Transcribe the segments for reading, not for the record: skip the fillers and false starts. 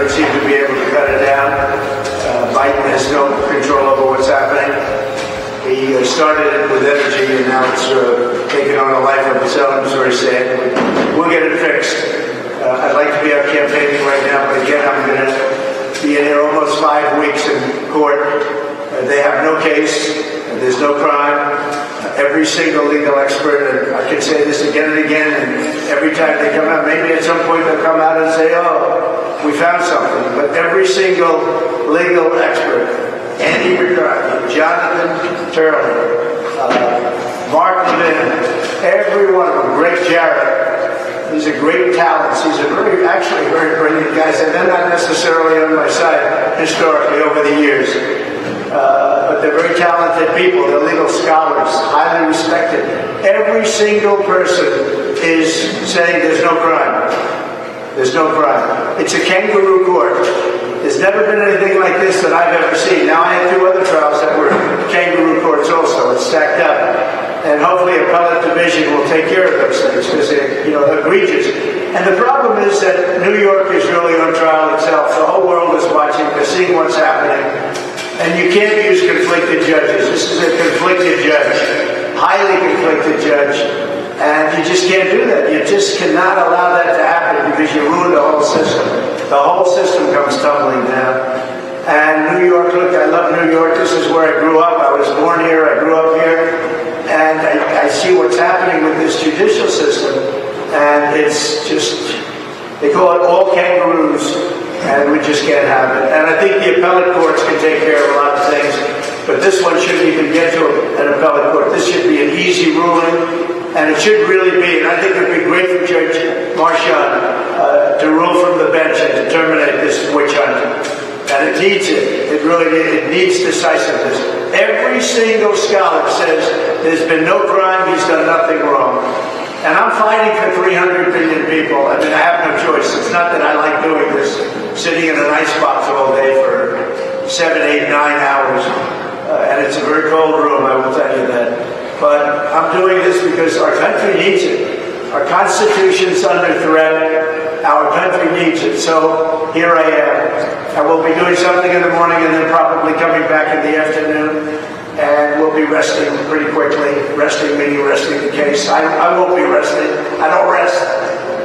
don't seem to be able to cut it down. Biden has no control over what's happening. He started it with energy, and now it's taken on a life of its own, it's very sad. We'll get it fixed. I'd like to be out campaigning right now, but again, I'm going to be in here almost 5 weeks in court. They have no case, and there's no crime. Every single legal expert, and I can say this again and again, and every time they come out, maybe at some point they'll come out and say, oh, we found something. But every single legal expert, Andy McCarthy, Jonathan Turley, Mark Levin, every one of them, Greg Jarrett, these are great talents. These are actually very brilliant guys, and they're not necessarily on my side historically over the years. But they're very talented people. They're legal scholars, highly respected. Every single person is saying there's no crime. There's no crime. It's a kangaroo court. There's never been anything like this that I've ever seen. Now, I had 2 other trials that were kangaroo courts also. It's stacked up. And hopefully appellate division will take care of those things because they're, egregious. And the problem is that New York is really on trial itself. The whole world is watching. They're seeing what's happening. And you can't use conflicted judges. This is a conflicted judge, highly conflicted judge. And you just can't do that. You just cannot allow that to happen because you ruin the whole system. The whole system comes tumbling down. And New York, look, I love New York. This is where I grew up. I was born here. I grew up here. And I see what's happening with this judicial system. And it's just, they call it all kangaroos. And we just can't have it. And I think the appellate courts can take care of a lot of things, but this one shouldn't even get to an appellate court. This should be an easy ruling, and it should really be, and I think it would be great for Judge Marchand to rule from the bench and to terminate this witch hunt. And it needs it. It needs decisiveness. Every single scholar says there's been no crime, he's done nothing wrong. And I'm fighting for 300 billion people. I mean, I have no choice. It's not that I like doing this, sitting in an icebox all day for 7, 8, 9 hours. And it's a very cold room, I will tell you that. But I'm doing this because our country needs it. Our Constitution's under threat. Our country needs it. So here I am. I will be doing something in the morning and then probably coming back in the afternoon. And we'll be resting pretty quickly. Resting meaning resting the case. I won't be resting. I don't rest.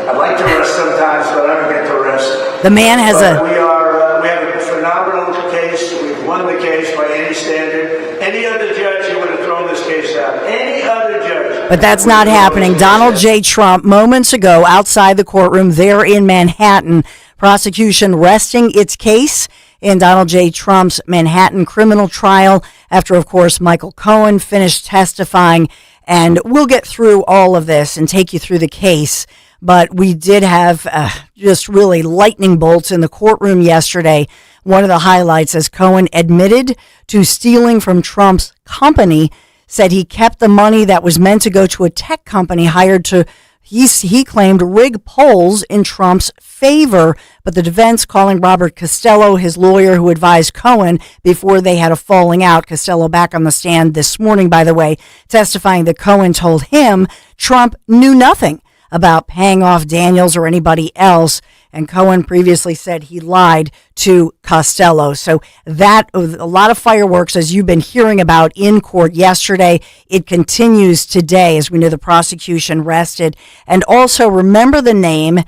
I'd like to rest sometimes, but I don't get to rest. The man has we have a phenomenal case. We've won the case by any standard. Any other judge, he would have thrown this case out. Any other judge. But that's not happening. Donald J. Trump, moments ago, outside the courtroom there in Manhattan, prosecution resting its case in Donald J. Trump's Manhattan criminal trial after, of course, Michael Cohen finished testifying. And we'll get through all of this and take you through the case. But we did have just really lightning bolts in the courtroom yesterday. One of the highlights, as Cohen admitted to stealing from Trump's company, said he kept the money that was meant to go to a tech company hired to, he claimed, rig polls in Trump's favor. But the defense calling Robert Costello, his lawyer who advised Cohen before they had a falling out. Costello back on the stand this morning, by the way, testifying that Cohen told him Trump knew nothing about paying off Daniels or anybody else. And Cohen previously said he lied to Costello. So that, a lot of fireworks, as you've been hearing about in court yesterday. It continues today, as we know the prosecution rested. And also remember the name,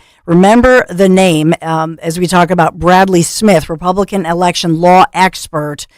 as we talk about Bradley Smith, Republican election law expert.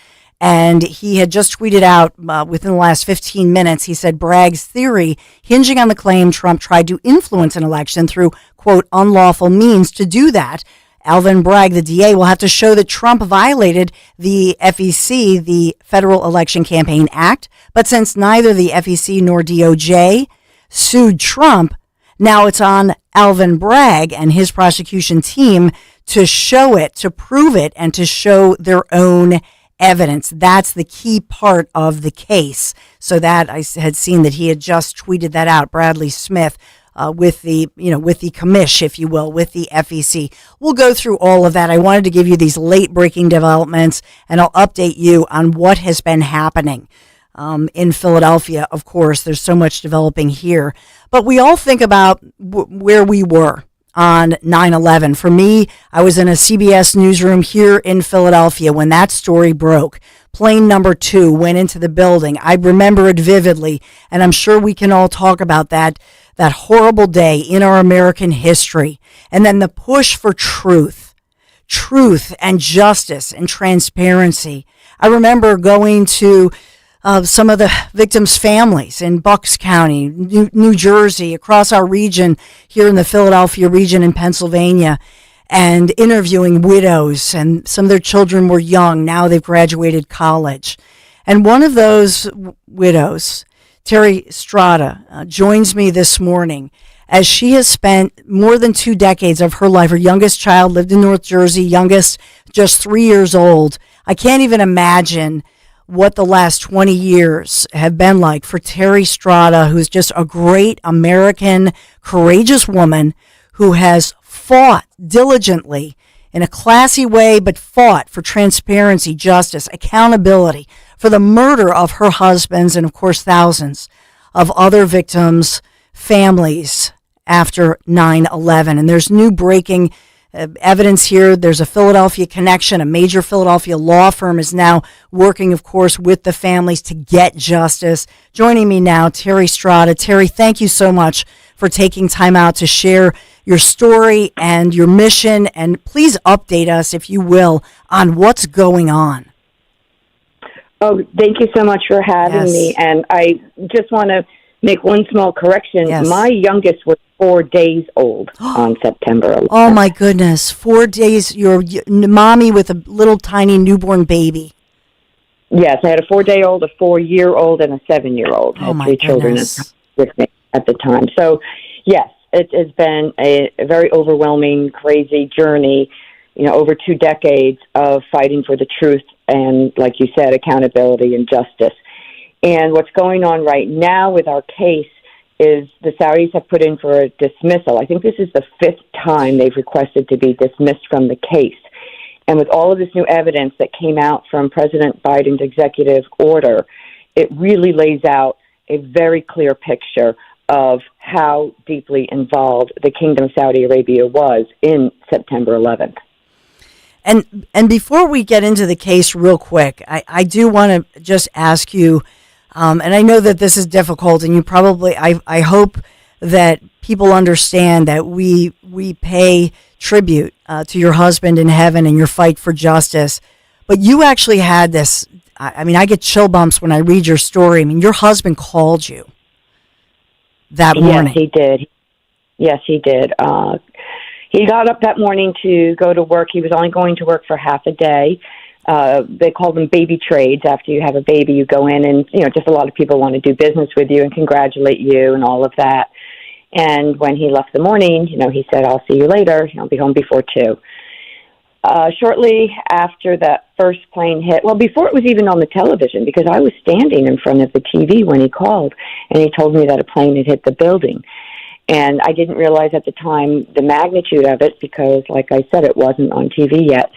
And he had just tweeted out within the last 15 minutes, he said Bragg's theory hinging on the claim Trump tried to influence an election through, quote, unlawful means. To do that, Alvin Bragg, the DA, will have to show that Trump violated the FEC, the Federal Election Campaign Act. But since neither the FEC nor DOJ sued Trump, now it's on Alvin Bragg and his prosecution team to show it, to prove it, and to show their own evidence. That's the key part of the case. So that I had seen that he had just tweeted that out, Bradley Smith, with the commish, if you will, with the FEC. We'll go through all of that. I wanted to give you these late breaking developments, and I'll update you on what has been happening in Philadelphia. Of course, there's so much developing here, but we all think about where we were on 9/11. For me, I was in a CBS newsroom here in Philadelphia when that story broke. Plane number 2 went into the building. I remember it vividly, and I'm sure we can all talk about that horrible day in our American history. And then the push for truth and justice and transparency. I remember going to some of the victims' families in Bucks County, New Jersey, across our region here in the Philadelphia region in Pennsylvania, and interviewing widows. And some of their children were young. Now they've graduated college. And one of those widows, Terry Strada, joins me this morning as she has spent more than 2 decades of her life. Her youngest child lived in North Jersey, youngest just 3 years old. I can't even imagine what the last 20 years have been like for Terry Strada, who's just a great American, courageous woman who has fought diligently in a classy way, but fought for transparency, justice, accountability for the murder of her husbands and, of course, thousands of other victims' families after 9/11. And there's new breaking evidence here. There's a Philadelphia connection. A major Philadelphia law firm is now working, of course, with the families to get justice. Joining me now, Terry Strada. Terry, thank you so much for taking time out to share your story and your mission. And please update us, if you will, on what's going on. Oh, thank you so much for having me. And I just want to make one small correction. Yes. My youngest was 4 days old on September 11th. Oh, my goodness. 4 days. You're mommy with a little tiny newborn baby. Yes, I had a 4-day-old, a 4-year-old, and a 7-year-old. I Oh, had my 3 children goodness. with me at the time. So, yes, it has been a very overwhelming, crazy journey, over 2 decades of fighting for the truth and, like you said, accountability and justice. And what's going on right now with our case is the Saudis have put in for a dismissal. I think this is the 5th time they've requested to be dismissed from the case. And with all of this new evidence that came out from President Biden's executive order, it really lays out a very clear picture of how deeply involved the Kingdom of Saudi Arabia was in September 11th. And before we get into the case real quick, I do want to just ask you, and I know that this is difficult, and you probably, I hope that people understand that we pay tribute to your husband in heaven and your fight for justice. But you actually had this, I get chill bumps when I read your story. I mean, your husband called you that morning. Yes, he did. Yes, he did. He got up that morning to go to work. He was only going to work for half a day. They call them baby trades. After you have a baby, you go in and, just a lot of people want to do business with you and congratulate you and all of that. And when he left the morning, he said, "I'll see you later. I'll be home before 2." Shortly after that first plane hit, well, before it was even on the television, because I was standing in front of the TV when he called, and he told me that a plane had hit the building. And I didn't realize at the time the magnitude of it because, like I said, it wasn't on TV yet.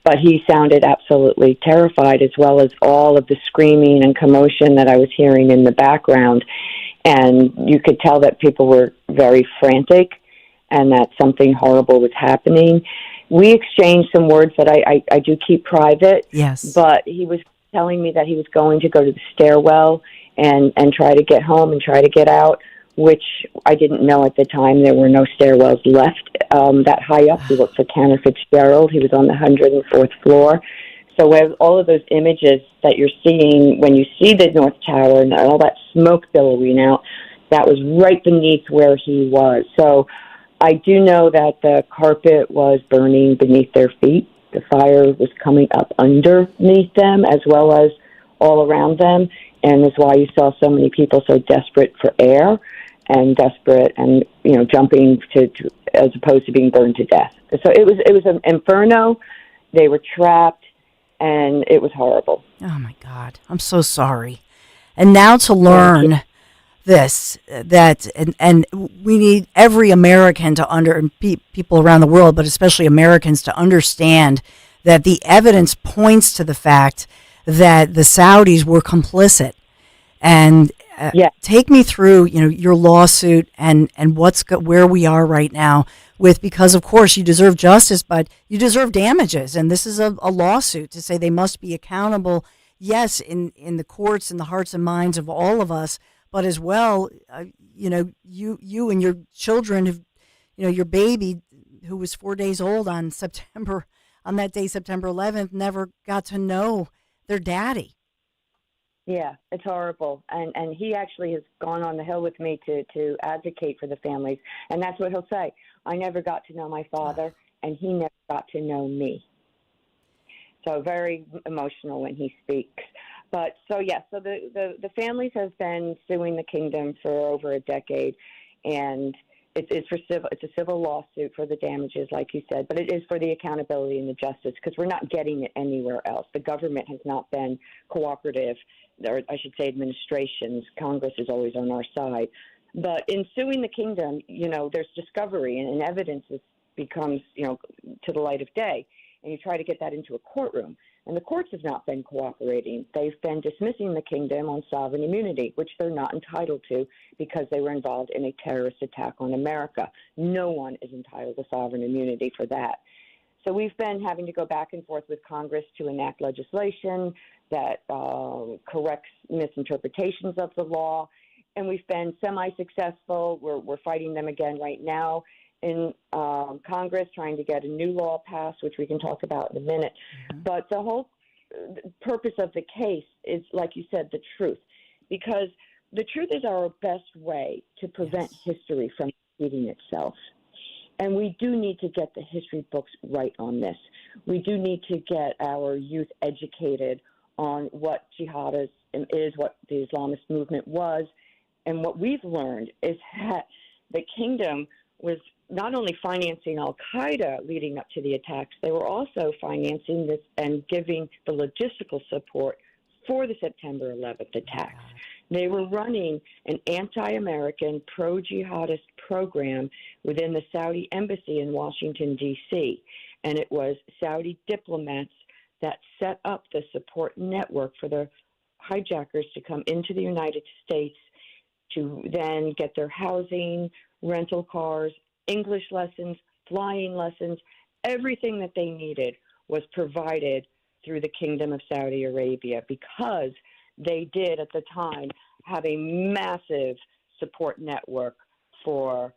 But he sounded absolutely terrified, as well as all of the screaming and commotion that I was hearing in the background. And you could tell that people were very frantic and that something horrible was happening. We exchanged some words that I do keep private. Yes. But he was telling me that he was going to go to the stairwell and try to get home and try to get out, which I didn't know at the time. There were no stairwells left that high up. He worked for Cantor Fitzgerald. He was on the 104th floor. So with all of those images that you're seeing when you see the North Tower and all that smoke billowing out, that was right beneath where he was. So I do know that the carpet was burning beneath their feet. The fire was coming up underneath them as well as all around them, and that's why you saw so many people so desperate for air and desperate and, jumping to as opposed to being burned to death. So it was an inferno. They were trapped, and it was horrible. Oh, my God. I'm so sorry. And now to learn and we need every American to people around the world, but especially Americans, to understand that the evidence points to the fact that the Saudis were complicit. And take me through, your lawsuit and where we are right now with, because of course you deserve justice, but you deserve damages. And this is a lawsuit to say they must be accountable, yes, in the courts and the hearts and minds of all of us, but as well, you and your children have, your baby who was 4 days old on that day, September 11th, never got to know their daddy. Yeah, it's horrible. And he actually has gone on the Hill with me to advocate for the families. And that's what he'll say. I never got to know my father, and he never got to know me. So very emotional when he speaks. But so the families have been suing the kingdom for over a decade, and it's a civil lawsuit for the damages, like you said, but it is for the accountability and the justice, because we're not getting it anywhere else. The government has not been cooperative, or I should say administrations. Congress is always on our side. But in suing the kingdom, there's discovery and evidence becomes, to the light of day. And you try to get that into a courtroom. And the courts have not been cooperating. They've been dismissing the kingdom on sovereign immunity, which they're not entitled to because they were involved in a terrorist attack on America. No one is entitled to sovereign immunity for that. So we've been having to go back and forth with Congress to enact legislation that corrects misinterpretations of the law. And we've been semi-successful. We're fighting them again right now in Congress, trying to get a new law passed, which we can talk about in a minute. Mm-hmm. But the whole purpose of the case is, like you said, the truth, because the truth is our best way to prevent history from repeating itself. And we do need to get the history books right on this. We do need to get our youth educated on what jihadism is, what the Islamist movement was. And what we've learned is that the kingdom was not only financing al-Qaeda leading up to the attacks, they were also financing this and giving the logistical support for the September 11th attacks. They were running an anti-American, pro-jihadist program within the Saudi embassy in Washington, D.C., and it was Saudi diplomats that set up the support network for the hijackers to come into the United States to then get their housing, rental cars, English lessons, flying lessons. Everything that they needed was provided through the Kingdom of Saudi Arabia, because they did at the time have a massive support network for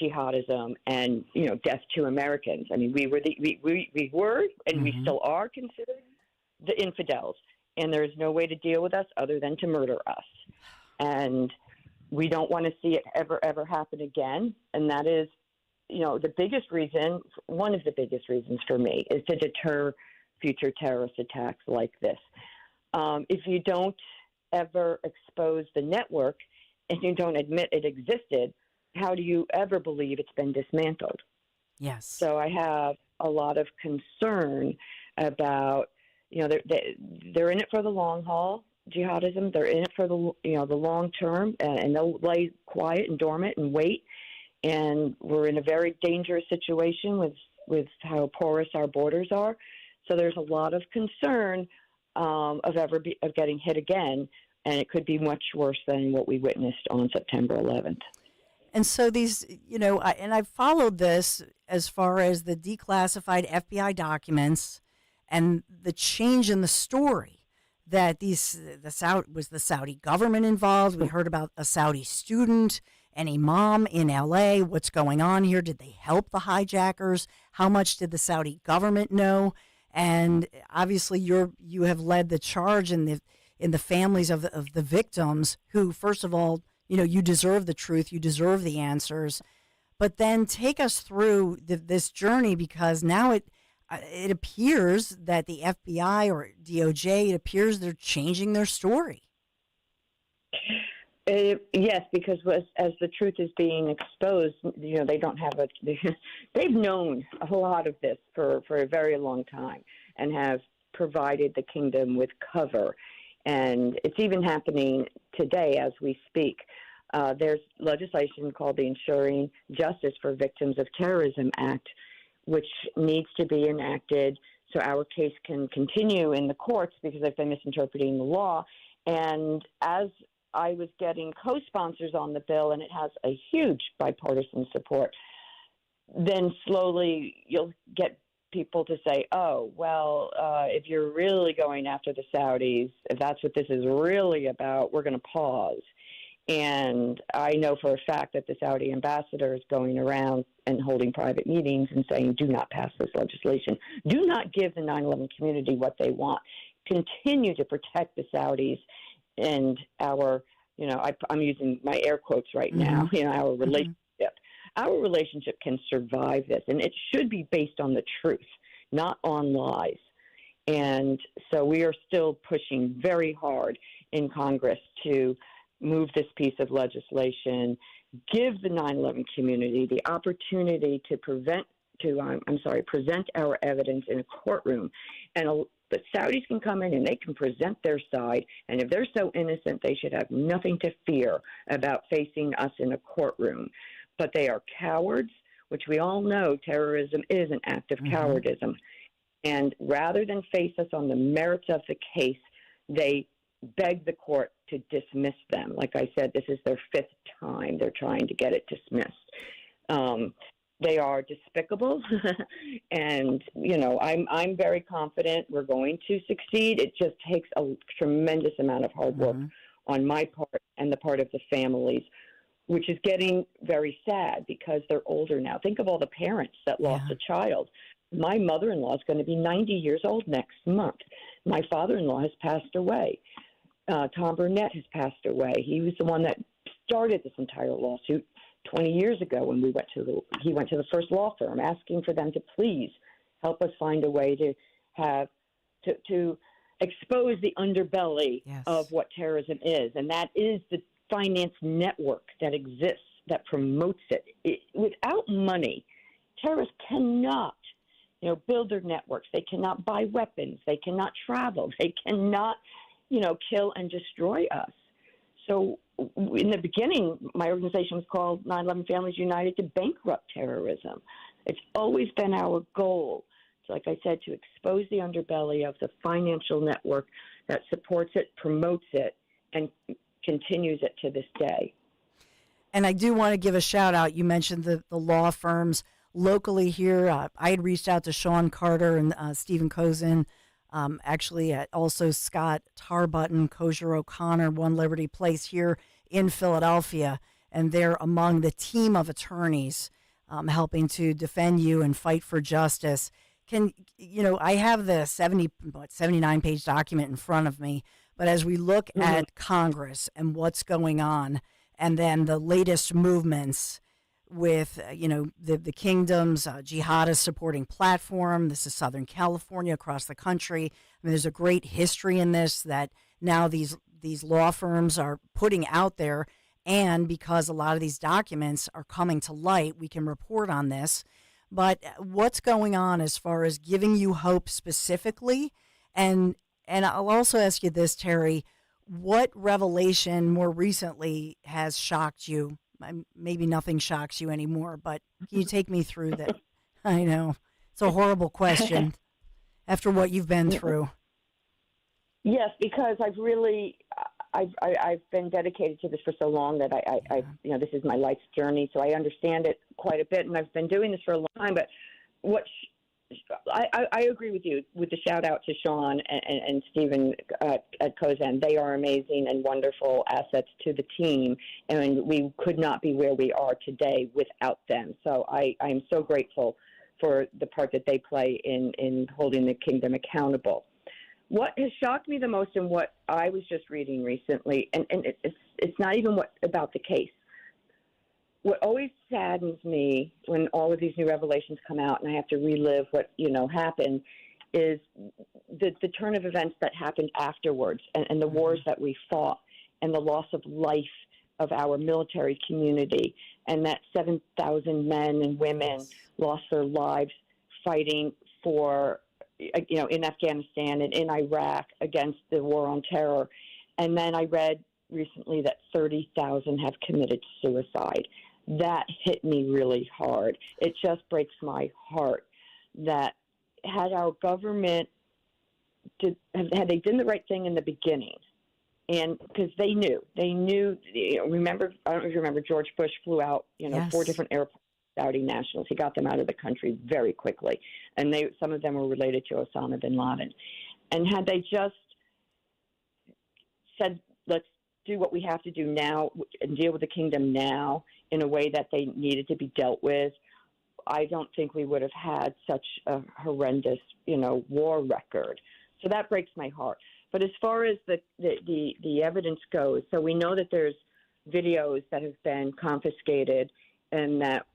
jihadism and, death to Americans. I mean, we were and we still are considered the infidels, and there is no way to deal with us other than to murder us. And we don't want to see it ever happen again. And that is, the biggest reason, one of the biggest reasons for me, is to deter future terrorist attacks like this. If you don't ever expose the network and you don't admit it existed, how do you ever believe it's been dismantled? Yes. So I have a lot of concern about, they're in it for the long haul. Jihadism, they're in it for the long term, and they'll lay quiet and dormant and wait. And we're in a very dangerous situation with how porous our borders are. So there's a lot of concern of getting hit again, and it could be much worse than what we witnessed on September 11th. And so these, I've followed this as far as the declassified FBI documents and the change in the story. That was the Saudi government involved. We heard about a Saudi student and a mom in L.A. What's going on here? Did they help the hijackers? How much did the Saudi government know? And obviously, you have led the charge in the families of the victims, who, first of all, you deserve the truth, you deserve the answers. But then take us through this journey, because now it appears that the FBI or DOJ, it appears they're changing their story. Yes, because as the truth is being exposed, they don't have they've known a lot of this for a very long time and have provided the kingdom with cover. And it's even happening today as we speak. There's legislation called the Ensuring Justice for Victims of Terrorism Act, which needs to be enacted so our case can continue in the courts, because they've been misinterpreting the law. And as I was getting co-sponsors on the bill, and it has a huge bipartisan support, then slowly you'll get people to say, oh, well, if you're really going after the Saudis, if that's what this is really about, we're going to pause. And I know for a fact that the Saudi ambassador is going around and holding private meetings and saying, do not pass this legislation. Do not give the 9/11 community what they want. Continue to protect the Saudis and our, I'm using my air quotes right now, our relationship. Our relationship can survive this, and it should be based on the truth, not on lies. And so we are still pushing very hard in Congress to move this piece of legislation, give the 9/11 community the opportunity to present our evidence in a courtroom. And the Saudis can come in and they can present their side, and if they're so innocent, they should have nothing to fear about facing us in a courtroom. But they are cowards, which we all know terrorism is an act of cowardism. And rather than face us on the merits of the case, they beg the court to dismiss them. Like I said, this is their 5th time they're trying to get it dismissed. They are despicable, and I'm very confident we're going to succeed. It just takes a tremendous amount of hard work on my part and the part of the families, which is getting very sad because they're older now. Think of all the parents that lost a child. My mother-in-law is going to be 90 years old next month. My father-in-law has passed away. Tom Burnett has passed away. He was the one that started this entire lawsuit 20 years ago when he went to the first law firm asking for them to please help us find a way to expose the underbelly of what terrorism is. And that is the finance network that exists, that promotes it. Without money, terrorists cannot, build their networks. They cannot buy weapons. They cannot travel. They cannot, kill and destroy us. So in the beginning, my organization was called 9/11 Families United to bankrupt terrorism. It's always been our goal, like I said, to expose the underbelly of the financial network that supports it, promotes it, and continues it to this day. And I do want to give a shout out. You mentioned the law firms locally here. I had reached out to Sean Carter and Stephen Kozin, actually also Scott Tarbutton, Kosher O'Connor, One Liberty Place here in Philadelphia. And they're among the team of attorneys helping to defend you and fight for justice. I have the 79-page document in front of me, but as we look at Congress and what's going on, and then the latest movements with, the kingdom's jihadist supporting platform, this is Southern California, across the country. I mean, there's a great history in this that now these law firms are putting out there, and because a lot of these documents are coming to light, we can report on this. But what's going on as far as giving you hope specifically? And I'll also ask you this, Terry, what revelation more recently has shocked you? Maybe nothing shocks you anymore, but can you take me through that? I know. It's a horrible question after what you've been through. Yes, because I've been dedicated to this for so long that I this is my life's journey, so I understand it quite a bit, and I've been doing this for a long time. But I agree with you with the shout out to Sean and Stephen at Kozan. They are amazing and wonderful assets to the team, and we could not be where we are today without them. So I am so grateful for the part that they play in holding the kingdom accountable. What has shocked me the most in what I was just reading recently, and it's not even about the case. What always saddens me when all of these new revelations come out and I have to relive what, happened is the turn of events that happened afterwards and the wars that we fought and the loss of life of our military community, and that 7,000 men and women lost their lives fighting for, in Afghanistan and in Iraq against the war on terror. And then I read recently that 30,000 have committed suicide. That hit me really hard. It just breaks my heart that had our government, had they done the right thing in the beginning, and because they knew, remember, I don't know if you remember, George Bush flew out, 4 different airplanes Saudi nationals. He got them out of the country very quickly, and some of them were related to Osama bin Laden. And had they just said, let's do what we have to do now and deal with the kingdom now in a way that they needed to be dealt with, I don't think we would have had such a horrendous, war record. So that breaks my heart. But as far as the evidence goes, so we know that there's videos that have been confiscated and that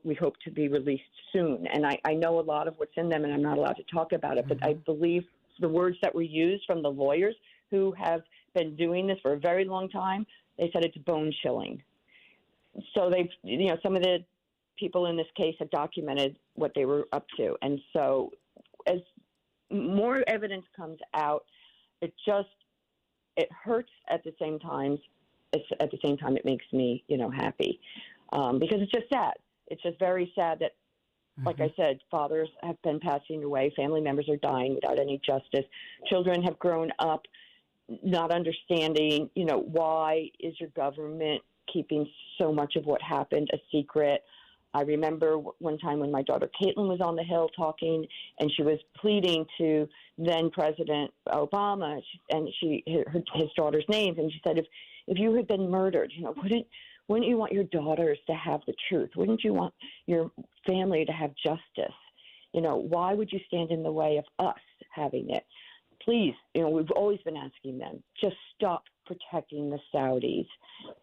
we hope to be released soon. And I know a lot of what's in them, and I'm not allowed to talk about it, but I believe the words that were used from the lawyers who have been doing this for a very long time, they said it's bone-chilling. So they've, some of the people in this case have documented what they were up to. And so as more evidence comes out, it hurts at the same time. At the same time, it makes me, happy, because it's just sad. It's just very sad that, like I said, fathers have been passing away, family members are dying without any justice. Children have grown up not understanding, why is your government keeping so much of what happened a secret? I remember one time when my daughter Caitlin was on the Hill talking, and she was pleading to then President Obama, and his daughter's names, and she said, if you had been murdered, wouldn't you want your daughters to have the truth? Wouldn't you want your family to have justice? Why would you stand in the way of us having it? Please, we've always been asking them, just stop protecting the Saudis,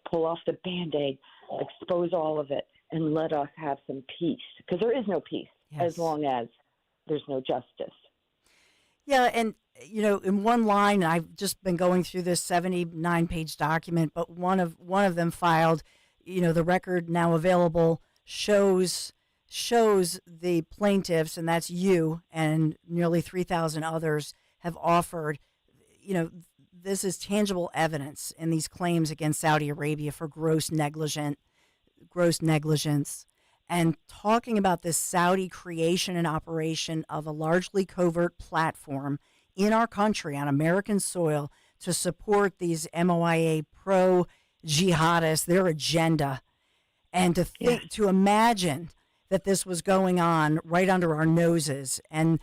pull off the Band-Aid, expose all of it, and let us have some peace. Because there is no peace as long as there's no justice. Yeah, and, in one line, I've just been going through this 79-page document, but one of them filed, the record now available shows the plaintiffs, and that's you and nearly 3,000 others, have offered, this is tangible evidence in these claims against Saudi Arabia for gross negligence, and talking about this Saudi creation and operation of a largely covert platform in our country on American soil to support these MOIA pro-jihadists, their agenda, and to imagine that this was going on right under our noses, and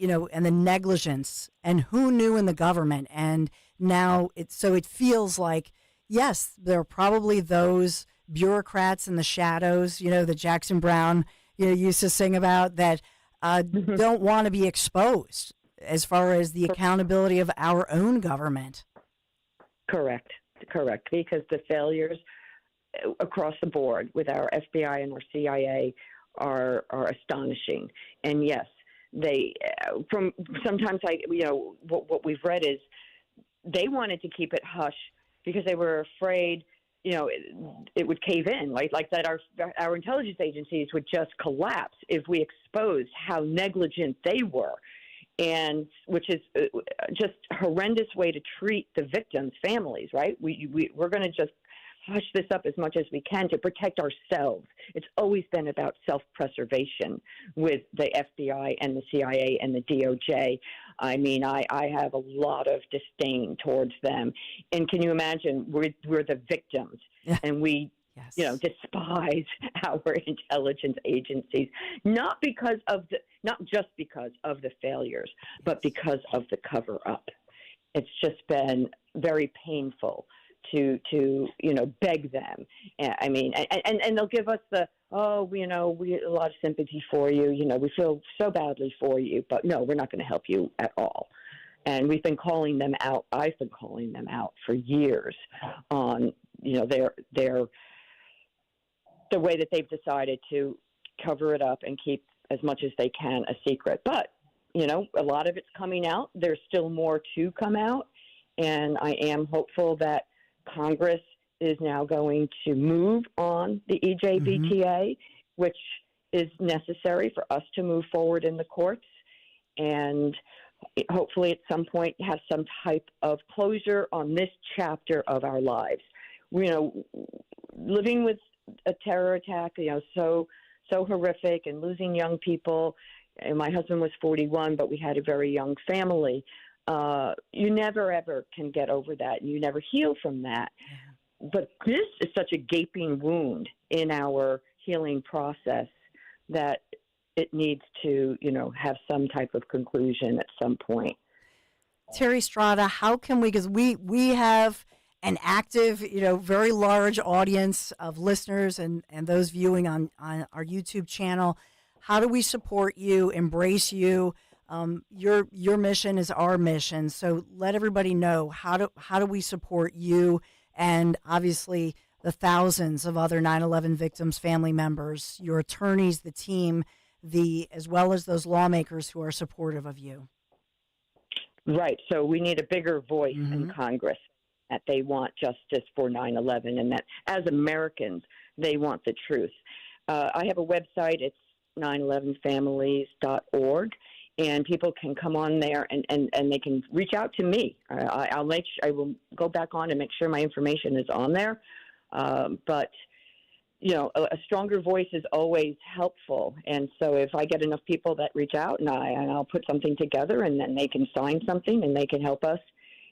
and the negligence, and who knew in the government, and now it feels like, yes, there are probably those bureaucrats in the shadows, that Jackson Brown used to sing about, that don't want to be exposed as far as the accountability of our own government. Correct, because the failures across the board with our FBI and our CIA are astonishing. And yes, they what we've read is they wanted to keep it hush because they were afraid it would cave in, like that our intelligence agencies would just collapse if we exposed how negligent they were, and which is just a horrendous way to treat the victims' families, right? We're going to just hush this up as much as we can to protect ourselves. It's always been about self-preservation with the FBI and the CIA and the DOJ. I mean, I have a lot of disdain towards them. And can you imagine, we're the victims, and we despise our intelligence agencies, not just because of the failures, but because of the cover-up. It's just been very painful to beg them. I mean, and they'll give us we a lot of sympathy for you. We feel so badly for you, but no, we're not going to help you at all. And we've been calling them out. I've been calling them out for years on, the way that they've decided to cover it up and keep as much as they can a secret. But, a lot of it's coming out. There's still more to come out. And I am hopeful that Congress is now going to move on the EJBTA, which is necessary for us to move forward in the courts, and hopefully at some point have some type of closure on this chapter of our lives. Living with a terror attack, so horrific, and losing young people. And my husband was 41, but we had a very young family. You never, ever can get over that. You never heal from that. But this is such a gaping wound in our healing process that it needs to, have some type of conclusion at some point. Terry Strada, how can we, because we have an active, very large audience of listeners and those viewing on our YouTube channel. How do we support you, embrace you? Your mission is our mission. So let everybody know, how do we support you and obviously the thousands of other 9/11 victims' family members, your attorneys, the team, as well as those lawmakers who are supportive of you? Right. So we need a bigger voice in Congress that they want justice for 9/11 and that as Americans, they want the truth. I have a website. It's 911families.org, and people can come on there and they can reach out to me. I will go back on and make sure my information is on there. But a stronger voice is always helpful. And so if I get enough people that reach out and I'll put something together and then they can sign something and they can help us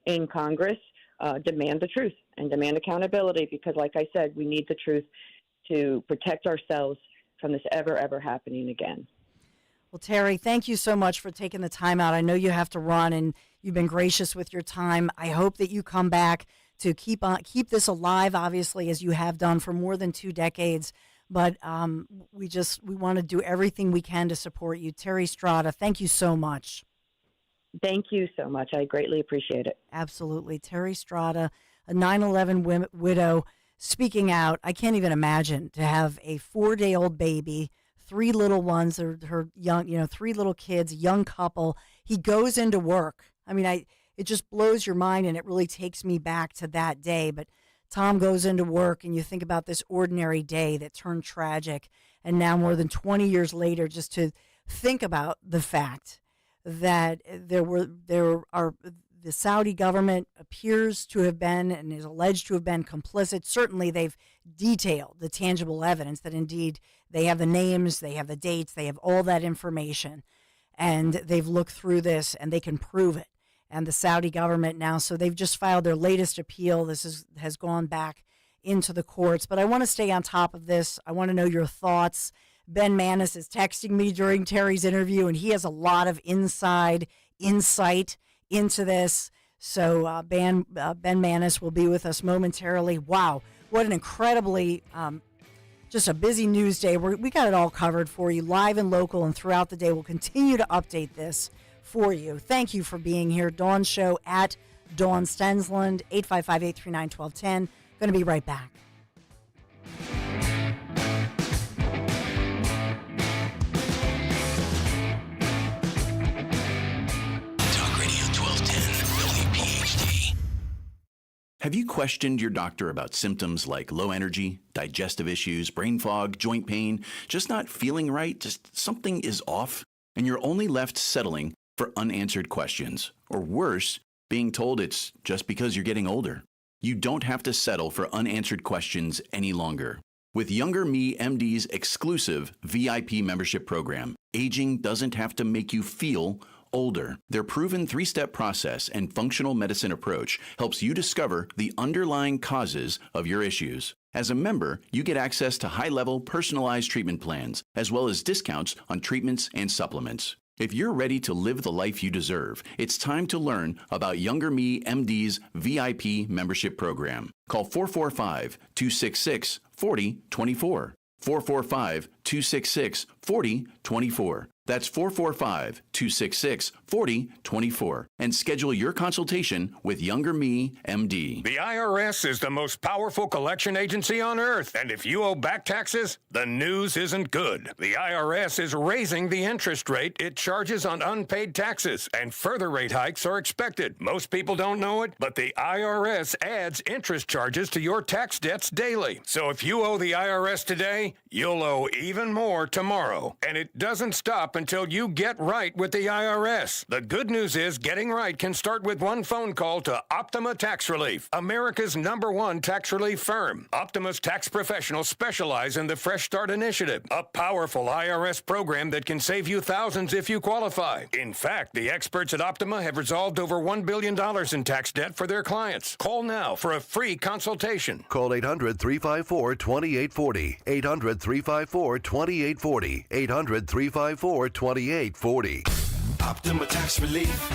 in Congress demand the truth and demand accountability, because like I said, we need the truth to protect ourselves from this ever happening again. Well, Terry, thank you so much for taking the time out. I know you have to run and you've been gracious with your time. I hope that you come back to keep this alive, obviously, as you have done for more than 2 decades. But we want to do everything we can to support you. Terry Strada, thank you so much. Thank you so much. I greatly appreciate it. Absolutely. Terry Strada, a 9/11 widow, speaking out. I can't even imagine to have a 4-day-old baby, 3 little ones, her young, 3 little kids, young couple. He goes into work. I mean, it just blows your mind, and it really takes me back to that day. But Tom goes into work, and you think about this ordinary day that turned tragic, and now more than 20 years later, just to think about the fact that the Saudi government appears to have been and is alleged to have been complicit. Certainly, they've detailed the tangible evidence that indeed they have the names, they have the dates, they have all that information, and they've looked through this and they can prove it. And the Saudi government now, so they've just filed their latest appeal. This has gone back into the courts. But I want to stay on top of this. I want to know your thoughts. Ben Manis is texting me during Terry's interview, and he has a lot of inside insight into this. So Ben Manis will be with us momentarily. Wow, what an incredibly, just a busy news day. We got it all covered for you, live and local, and throughout the day. We'll continue to update this for you. Thank you for being here. Dawn Show at Dawn Stensland, 855-839-1210. Going to be right back. Have you questioned your doctor about symptoms like low energy, digestive issues, brain fog, joint pain, just not feeling right, just something is off, and you're only left settling for unanswered questions, or worse, being told it's just because you're getting older? You don't have to settle for unanswered questions any longer. With Younger Me MD's exclusive VIP membership program, aging doesn't have to make you feel older. Their proven 3-step process and functional medicine approach helps you discover the underlying causes of your issues. As a member, you get access to high-level personalized treatment plans, as well as discounts on treatments and supplements. If you're ready to live the life you deserve, it's time to learn about Younger Me MD's VIP membership program. Call 445-266-4024. 445-266-4024. That's 445-266-4024. And schedule your consultation with Younger Me, MD. The IRS is the most powerful collection agency on earth. And if you owe back taxes, the news isn't good. The IRS is raising the interest rate it charges on unpaid taxes, and further rate hikes are expected. Most people don't know it, but the IRS adds interest charges to your tax debts daily. So if you owe the IRS today, you'll owe even more tomorrow. And it doesn't stop until you get right with the IRS. The good news is getting right can start with one phone call to Optima Tax Relief, America's #1 tax relief firm. Optima's tax professionals specialize in the Fresh Start Initiative, a powerful IRS program that can save you thousands if you qualify. In fact, the experts at Optima have resolved over $1 billion in tax debt for their clients. Call now for a free consultation. Call 800-354-2840. 800-354-2840. 800-354-2840. Optima Tax Relief.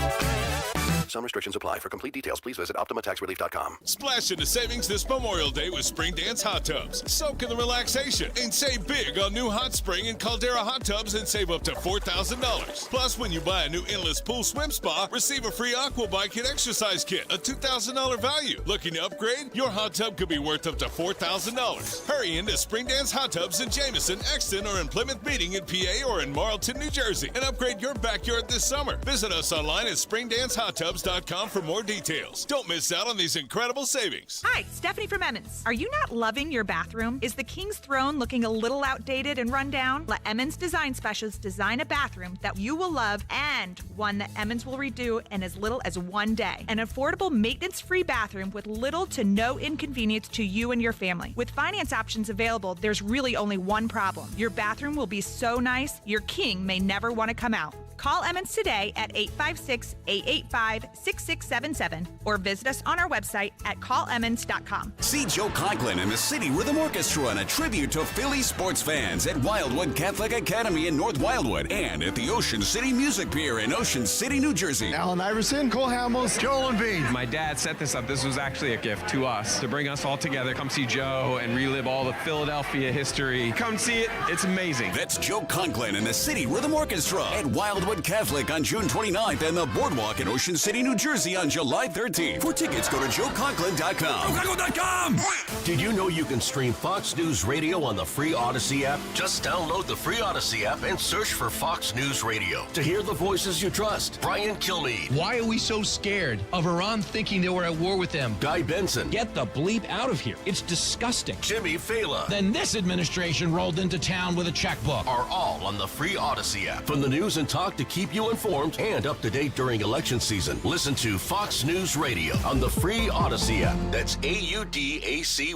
Some restrictions apply. For complete details, please visit OptimaTaxRelief.com. Splash into savings this Memorial Day with Spring Dance Hot Tubs. Soak in the relaxation and save big on new Hot Spring and Caldera Hot Tubs and save up to $4,000. Plus, when you buy a new Endless Pool Swim Spa, receive a free Aqua Bike and Exercise Kit, a $2,000 value. Looking to upgrade? Your hot tub could be worth up to $4,000. Hurry into Spring Dance Hot Tubs in Jameson, Exton, or in Plymouth Meeting in PA or in Marlton, New Jersey, and upgrade your backyard this summer. Visit us online at springdancehot.com for more details. Don't miss out on these incredible savings. Hi, Stephanie from Emmons. Are you not loving your bathroom? Is the King's Throne looking a little outdated and run down? Let Emmons Design Specialists design a bathroom that you will love and one that Emmons will redo in as little as one day. An affordable, maintenance-free bathroom with little to no inconvenience to you and your family. With finance options available, there's really only one problem. Your bathroom will be so nice, your king may never want to come out. Call Emmons today at 856-885-6677 or visit us on our website at callemmons.com. See Joe Conklin and the City Rhythm Orchestra in a tribute to Philly sports fans at Wildwood Catholic Academy in North Wildwood and at the Ocean City Music Pier in Ocean City, New Jersey. Allen Iverson, Cole Hamels, Joel Embiid. My dad set this up. This was actually a gift to us to bring us all together. Come see Joe and relive all the Philadelphia history. Come see it. It's amazing. That's Joe Conklin and the City Rhythm Orchestra at Wildwood Catholic on June 29th and the Boardwalk in Ocean City, New Jersey on July 13th. For tickets, go to joeconklin.com. JoeConklin.com! Did you know you can stream Fox News Radio on the free Odyssey app? Just download the free Odyssey app and search for Fox News Radio to hear the voices you trust. Brian Kilmeade. Why are we so scared of Iran thinking that we're at war with them? Guy Benson. Get the bleep out of here. It's disgusting. Jimmy Fallon. Then this administration rolled into town with a checkbook. Are all on the free Odyssey app. From the news and talk to keep you informed and up to date during election season. Listen to Fox News Radio on the free Odyssey app. That's AUDACY.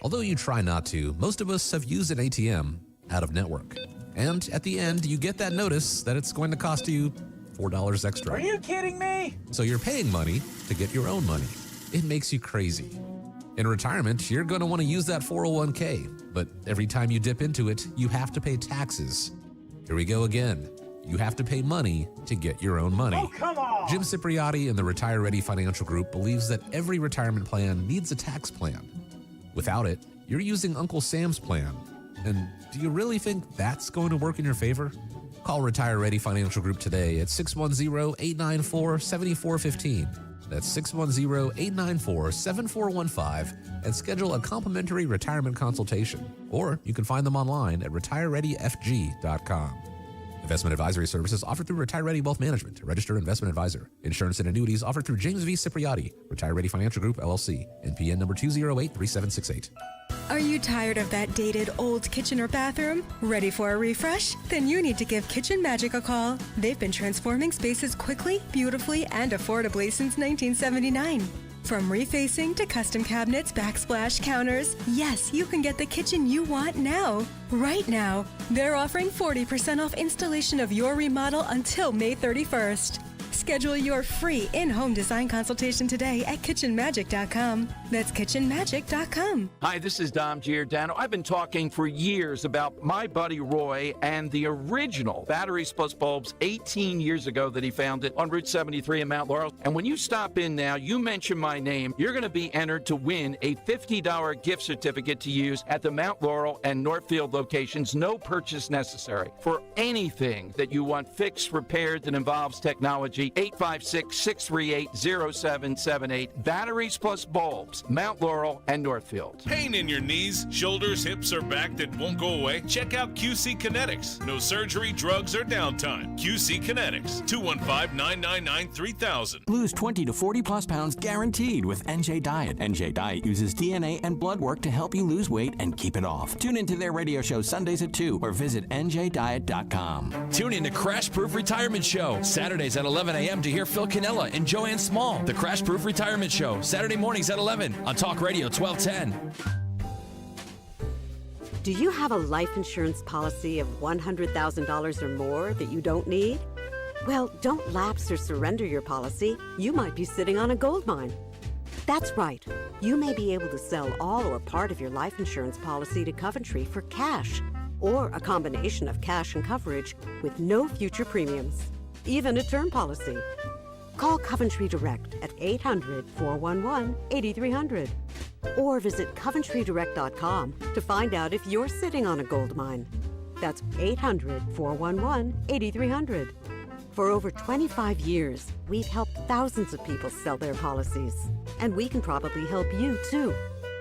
Although you try not to, most of us have used an ATM out of network. And at the end, you get that notice that it's going to cost you $4 extra. Are you kidding me? So you're paying money to get your own money. It makes you crazy. In retirement, you're going to want to use that 401k, but every time you dip into it, you have to pay taxes. Here we go again. You have to pay money to get your own money. Oh, come on! Jim Cipriotti and the Retire Ready Financial Group believes that every retirement plan needs a tax plan. Without it, you're using Uncle Sam's plan. And do you really think that's going to work in your favor? Call Retire Ready Financial Group today at 610-894-7415. That's 610-894-7415 and schedule a complimentary retirement consultation. Or you can find them online at retirereadyfg.com. Investment advisory services offered through Retire Ready Wealth Management, a registered investment advisor. Insurance and annuities offered through James V. Cipriotti, Retire Ready Financial Group, LLC, NPN number 2083768. Are you tired of that dated old kitchen or bathroom? Ready for a refresh? Then you need to give Kitchen Magic a call. They've been transforming spaces quickly, beautifully, and affordably since 1979. From refacing to custom cabinets, backsplash counters, yes, you can get the kitchen you want now. Right now, they're offering 40% off installation of your remodel until May 31st. Schedule your free in-home design consultation today at kitchenmagic.com. That's kitchenmagic.com. Hi, this is Dom Giordano. I've been talking for years about my buddy Roy and the original batteries plus bulbs 18 years ago that he found it on Route 73 in Mount Laurel. And when you stop in now, you mention my name, you're going to be entered to win a $50 gift certificate to use at the Mount Laurel and Northfield locations. No purchase necessary. For anything that you want fixed, repaired that involves technology, Energy, 856-638-0778. Batteries plus bulbs, Mount Laurel and Northfield. Pain in your knees, shoulders, hips, or back that won't go away? Check out QC Kinetics. No surgery, drugs, or downtime. QC Kinetics, 215-999-3000. Lose 20 to 40 plus pounds guaranteed with NJ Diet. NJ Diet uses DNA and blood work to help you lose weight and keep it off. Tune into their radio show Sundays at 2 or visit njdiet.com. Tune in to Crash Proof Retirement Show, Saturdays at 11 a.m. to hear Phil Cannella and Joanne Small. The Crash Proof Retirement Show, Saturday mornings at 11 on Talk Radio 1210. Do you have a life insurance policy of $100,000 or more that you don't need? Well, don't lapse or surrender your policy. You might be sitting on a gold mine. That's right. You may be able to sell all or part of your life insurance policy to Coventry for cash, or a combination of cash and coverage with no future premiums, even a term policy. Call Coventry Direct at 800-411-8300 or visit coventrydirect.com to find out if you're sitting on a gold mine. That's 800-411-8300. For over 25 years, we've helped thousands of people sell their policies, and we can probably help you too.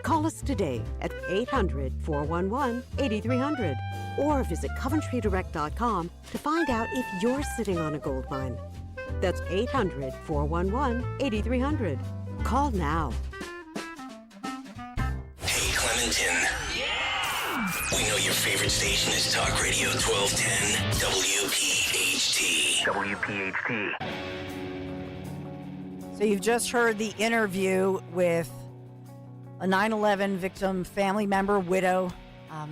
Call us today at 800-411-8300 or visit coventrydirect.com to find out if you're sitting on a gold mine. That's 800-411-8300. Call now. Hey, Clementon. We know your favorite station is Talk Radio 1210 WPHT. WPHT. So you've just heard the interview with a 9/11 victim family member, widow,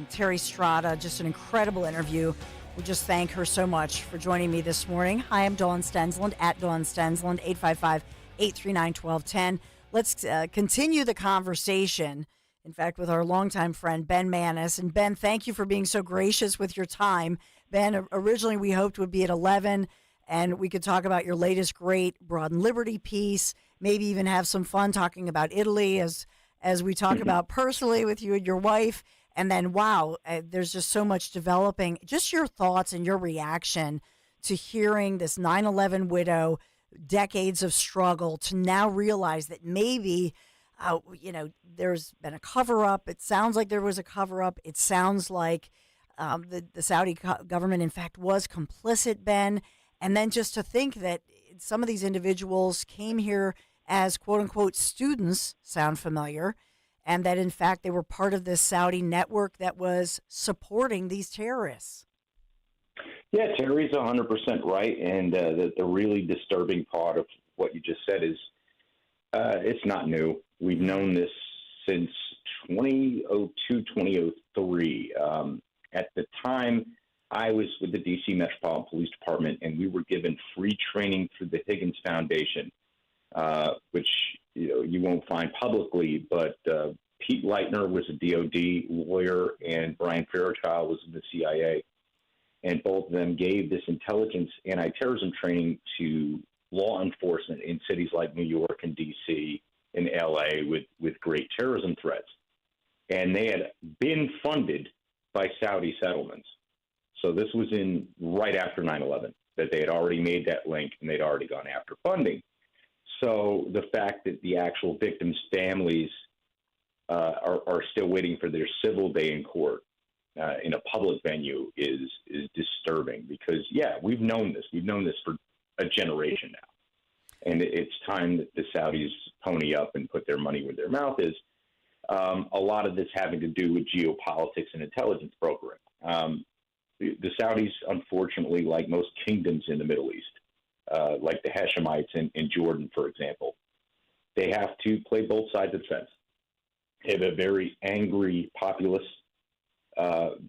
Terry Strada. Just an incredible interview. We just thank her so much for joining me this morning. Hi, I'm Dawn Stensland, at Dawn Stensland, 855-839-1210. Let's continue the conversation, in fact, with our longtime friend, Ben Manis. And Ben, thank you for being so gracious with your time. Ben, originally we hoped would be at 11, and we could talk about your latest great Broad and Liberty piece, maybe even have some fun talking about Italy as we talk about personally with you and your wife. And then, wow, there's just so much developing. Just your thoughts and your reaction to hearing this 9/11 widow, decades of struggle, to now realize that maybe, there's been a cover-up. It sounds like there was a cover-up. It sounds like the Saudi government, in fact, was complicit, Ben. And then just to think that some of these individuals came here as quote-unquote students, sound familiar, and that, in fact, they were part of this Saudi network that was supporting these terrorists. Yeah, Terry's 100% right, and the really disturbing part of what you just said is it's not new. We've known this since 2002, 2003. At the time, I was with the D.C. Metropolitan Police Department, and we were given free training through the Higgins Foundation, which you won't find publicly, but Pete Leitner was a DOD lawyer and Brian Fairchild was in the CIA. And both of them gave this intelligence anti-terrorism training to law enforcement in cities like New York and D.C. and L.A. with great terrorism threats. And they had been funded by Saudi settlements. So this was in right after 9/11, that they had already made that link and they'd already gone after funding. So the fact that the actual victims' families are still waiting for their civil day in court in a public venue is disturbing because, yeah, we've known this. We've known this for a generation now. And it's time that the Saudis pony up and put their money where their mouth is. A lot of this having to do with geopolitics and intelligence brokering. The Saudis, unfortunately, like most kingdoms in the Middle East, like the Hashemites in Jordan, for example, they have to play both sides of the fence. They have a very angry populace,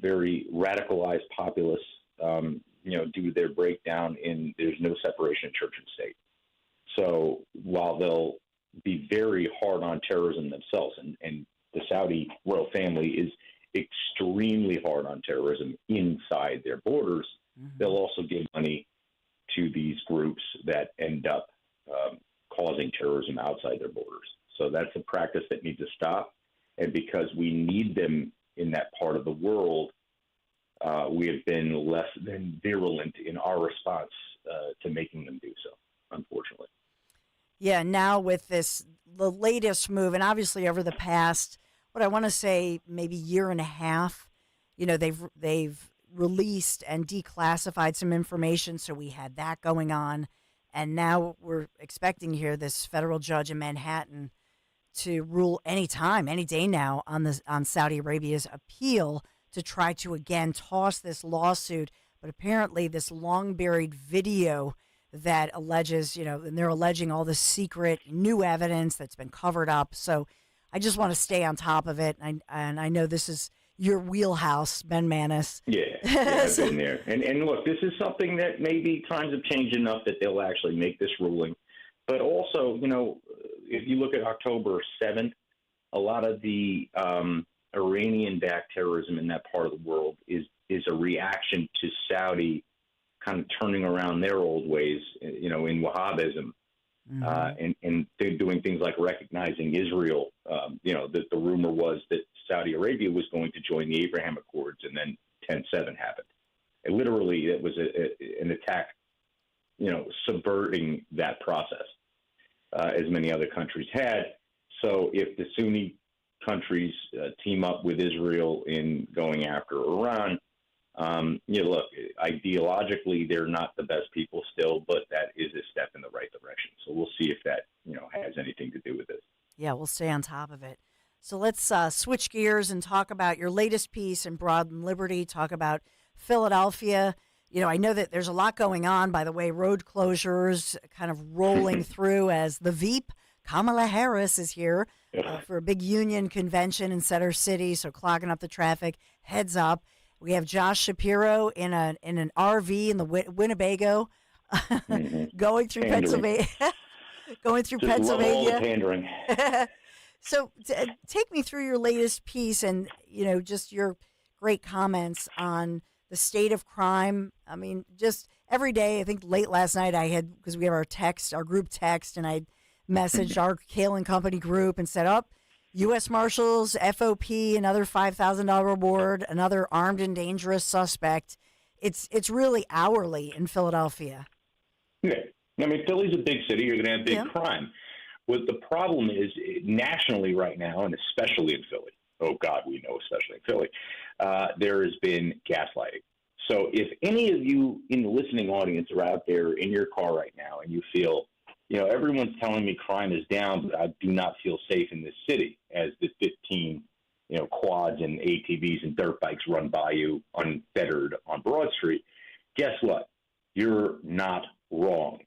very radicalized populace, due to their breakdown in there's no separation of church and state. So while they'll be very hard on terrorism themselves, and the Saudi royal family is extremely hard on terrorism inside their borders, they'll also give money to these groups that end up causing terrorism outside their borders. So that's a practice that needs to stop. And because we need them in that part of the world, we have been less than virulent in our response to making them do so, Yeah, now with the latest move, and obviously over the past, what I want to say, maybe year and a half, they've released and declassified some information, so we had that going on, and now we're expecting here this federal judge in Manhattan to rule any day now on Saudi Arabia's appeal to try to again toss this lawsuit. But apparently, this long buried video that alleges, and they're alleging all this secret new evidence that's been covered up. So I just want to stay on top of it. And I know this is your wheelhouse, Ben Manis. Yeah, I've been there. And look, this is something that maybe times have changed enough that they'll actually make this ruling. But also, if you look at October 7th, a lot of the Iranian-backed terrorism in that part of the world is a reaction to Saudi kind of turning around their old ways, in Wahhabism. And they're doing things like recognizing Israel. The rumor was that Saudi Arabia was going to join the Abraham Accords, and then 10/7 happened. And literally, it was an attack, subverting that process, as many other countries had. So if the Sunni countries team up with Israel in going after Iran, look, ideologically, they're not the best people still, but that is a step in the right direction. So we'll see if that, has anything to do with this. Yeah, we'll stay on top of it. So let's switch gears and talk about your latest piece in Broad and Liberty, talk about Philadelphia. I know that there's a lot going on, by the way, road closures kind of rolling through as the Veep, Kamala Harris, is here for a big union convention in Center City, so clogging up the traffic. Heads up. We have Josh Shapiro in an RV in the Winnebago, going through Pandering. Pennsylvania. Love pandering. So take me through your latest piece and, just your great comments on the state of crime. I mean, just every day, I think late last night because we have our group text, and I messaged our Kale and Company group and said, U.S. Marshals, FOP, another $5,000 reward, another armed and dangerous suspect. It's really hourly in Philadelphia. Yeah. I mean, Philly's a big city. You're going to have big crime. What the problem is nationally right now, and especially in Philly, oh, God, we know especially in Philly, there has been gaslighting. So if any of you in the listening audience are out there in your car right now and you feel, everyone's telling me crime is down, but I do not feel safe in this city as the 15, quads and ATVs and dirt bikes run by you unfettered on Broad Street, guess what? You're not wrong.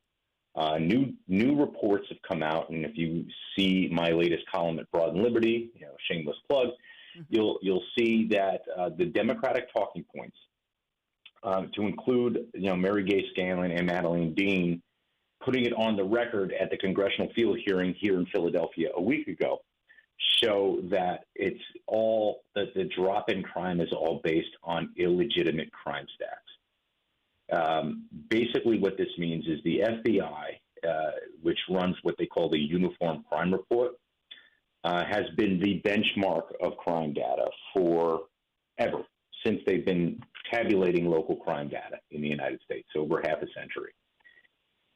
New reports have come out, and if you see my latest column at Broad and Liberty, shameless plug, you'll see that the Democratic talking points, to include Mary Gay Scanlon and Madeleine Dean, putting it on the record at the congressional field hearing here in Philadelphia a week ago, show that it's all that the drop in crime is all based on illegitimate crime stacks. Basically, what this means is the FBI, which runs what they call the Uniform Crime Report, has been the benchmark of crime data forever, since they've been tabulating local crime data in the United States, over half a century.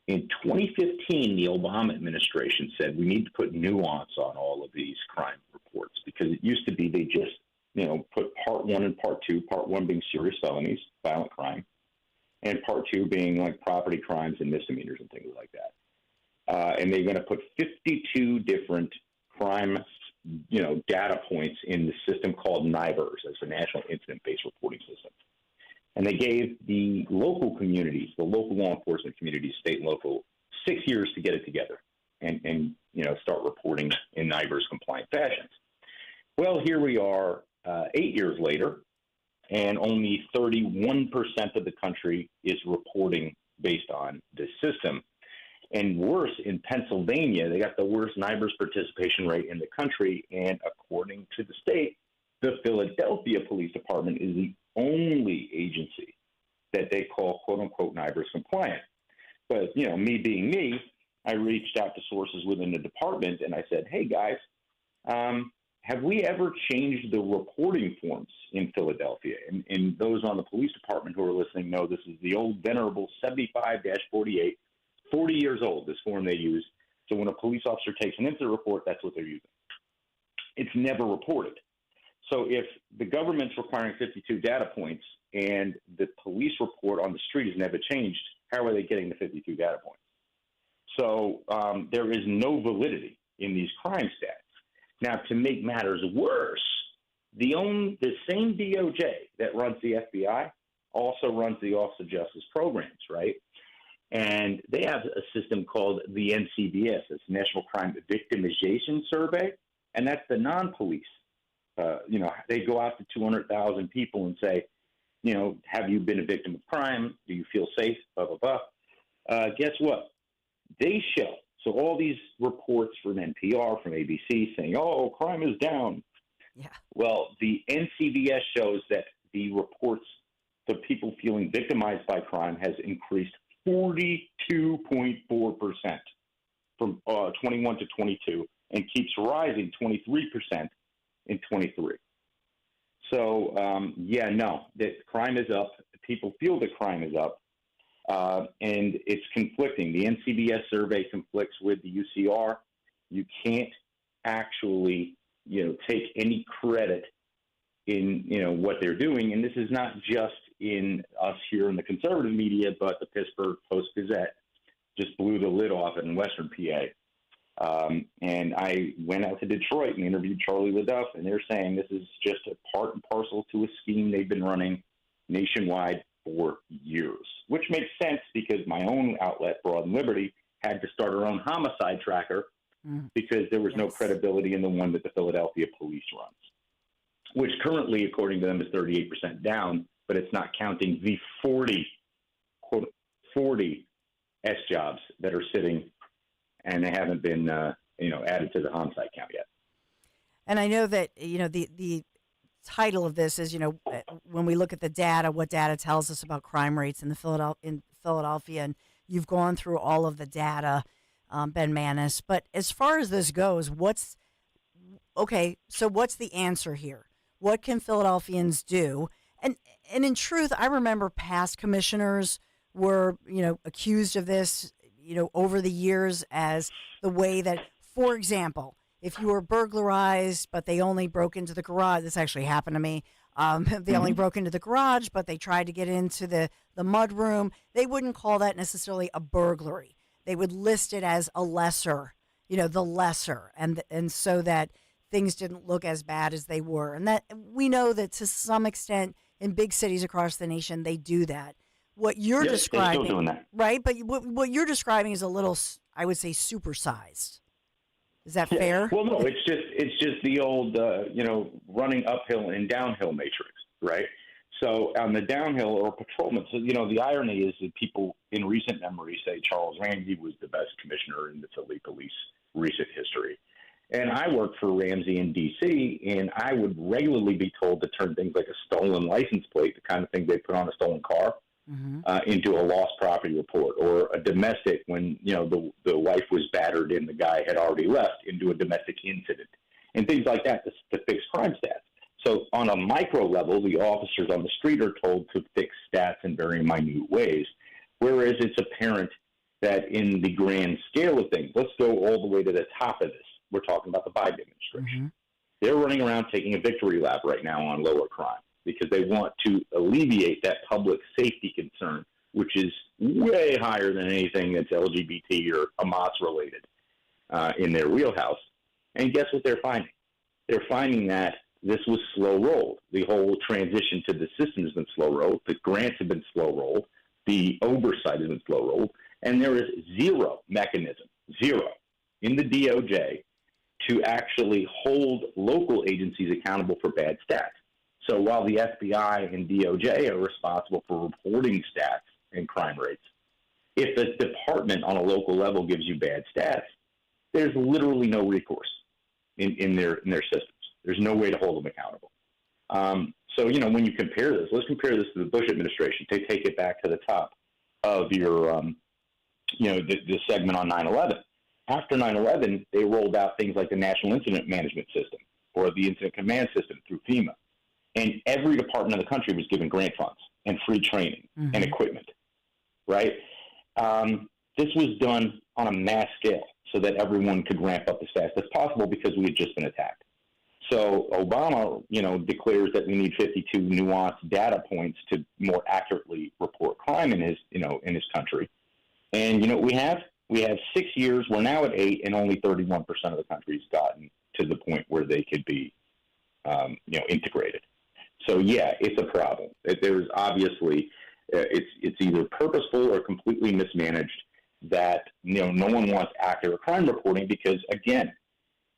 In 2015, the Obama administration said we need to put nuance on all of these crime reports, because it used to be they just, put part 1 and part 2, part 1 being serious felonies, violent crime, and part 2 being like property crimes and misdemeanors and things like that. And they're going to put 52 different crime, data points in the system called NIBRS, as the National Incident-Based Reporting System. And they gave the local communities, the local law enforcement communities, state and local, 6 years to get it together and start reporting in NIBRS compliant fashions. Well, here we are 8 years later, and only 31% of the country is reporting based on this system. And worse, in Pennsylvania, they got the worst NIBRS participation rate in the country. And according to the state, the Philadelphia Police Department is the only agency that they call, quote unquote, NIBRS compliant. But, me being me, I reached out to sources within the department and I said, hey, guys, have we ever changed the reporting forms in Philadelphia? And those on the police department who are listening know this is the old venerable 75-48, 40 years old, this form they use. So when a police officer takes an incident report, that's what they're using. It's never reported. So if the government's requiring 52 data points and the police report on the street has never changed, how are they getting the 52 data points? So there is no validity in these crime stats. Now, to make matters worse, the same DOJ that runs the FBI also runs the Office of Justice programs, right? And they have a system called the NCBS, it's National Crime Victimization Survey, and that's the non-police. They go out to 200,000 people and say, have you been a victim of crime? Do you feel safe? Blah, blah, blah. Guess what? They show. So all these reports from NPR, from ABC saying, oh, crime is down. Yeah. Well, the NCBS shows that the reports, the people feeling victimized by crime has increased 42.4% from 21 to 22 and keeps rising 23% in 23. So, that crime is up. People feel that crime is up, and it's conflicting. The NCBS survey conflicts with the UCR. You can't actually, take any credit in, what they're doing. And this is not just in us here in the conservative media, but the Pittsburgh Post-Gazette just blew the lid off it in Western PA. And I went out to Detroit and interviewed Charlie LaDuff, and they're saying this is just a part and parcel to a scheme they've been running nationwide for years, which makes sense because my own outlet, Broad and Liberty, had to start our own homicide tracker because there was no credibility in the one that the Philadelphia police runs, which currently, according to them, is 38% down, but it's not counting the 40 S jobs that are sitting and they haven't been, added to the homicide count yet. And I know that, the title of this is, when we look at the data, what data tells us about crime rates in Philadelphia, and you've gone through all of the data, Ben Maness. But as far as this goes, what's the answer here? What can Philadelphians do? And in truth, I remember past commissioners were, accused of this, over the years as the way that, for example, if you were burglarized, but they only broke into the garage, this actually happened to me. They only broke into the garage, but they tried to get into the mud room. They wouldn't call that necessarily a burglary. They would list it as a lesser, the lesser, and so that things didn't look as bad as they were. And that we know that to some extent in big cities across the nation, they do that. What you're describing, they're still doing that. Right? But what you're describing is a little, I would say, supersized. Is that fair? Well, no, it's just the old, running uphill and downhill matrix, right? So on the downhill or patrolman, so, the irony is that people in recent memory say Charles Ramsey was the best commissioner in the Philly police recent history. And I worked for Ramsey in D.C., and I would regularly be told to turn things like a stolen license plate, the kind of thing they put on a stolen car, into a lost property report, or a domestic when, the wife was battered and the guy had already left, into a domestic incident, and things like that to fix crime stats. So on a micro level, the officers on the street are told to fix stats in very minute ways, whereas it's apparent that in the grand scale of things, let's go all the way to the top of this. We're talking about the Biden administration. They're running around taking a victory lap right now on lower crime because they want to alleviate that public safety concern, which is way higher than anything that's LGBT or Hamas related in their wheelhouse. And guess what they're finding? They're finding that this was slow rolled. The whole transition to the system has been slow rolled. The grants have been slow rolled. The oversight has been slow rolled. And there is zero mechanism, in the DOJ to actually hold local agencies accountable for bad stats. So while the FBI and DOJ are responsible for reporting stats and crime rates, if the department on a local level gives you bad stats, there's literally no recourse in their systems. There's no way to hold them accountable. So, when you compare this, let's compare this to the Bush administration. Take it back to the top of your, the segment on 9/11. After 9/11, they rolled out things like the National Incident Management System or the Incident Command System through FEMA. And every department in the country was given grant funds and free training and equipment, right? This was done on a mass scale. so that everyone could ramp up as fast as possible because we had just been attacked. So Obama, declares that we need 52 nuanced data points to more accurately report crime in his country. And, we have 6 years. We're now at 8, and only 31% of the country's gotten to the point where they could be, integrated. So, yeah, it's a problem. There's obviously, it's either purposeful or completely mismanaged that, no one wants accurate crime reporting because, again,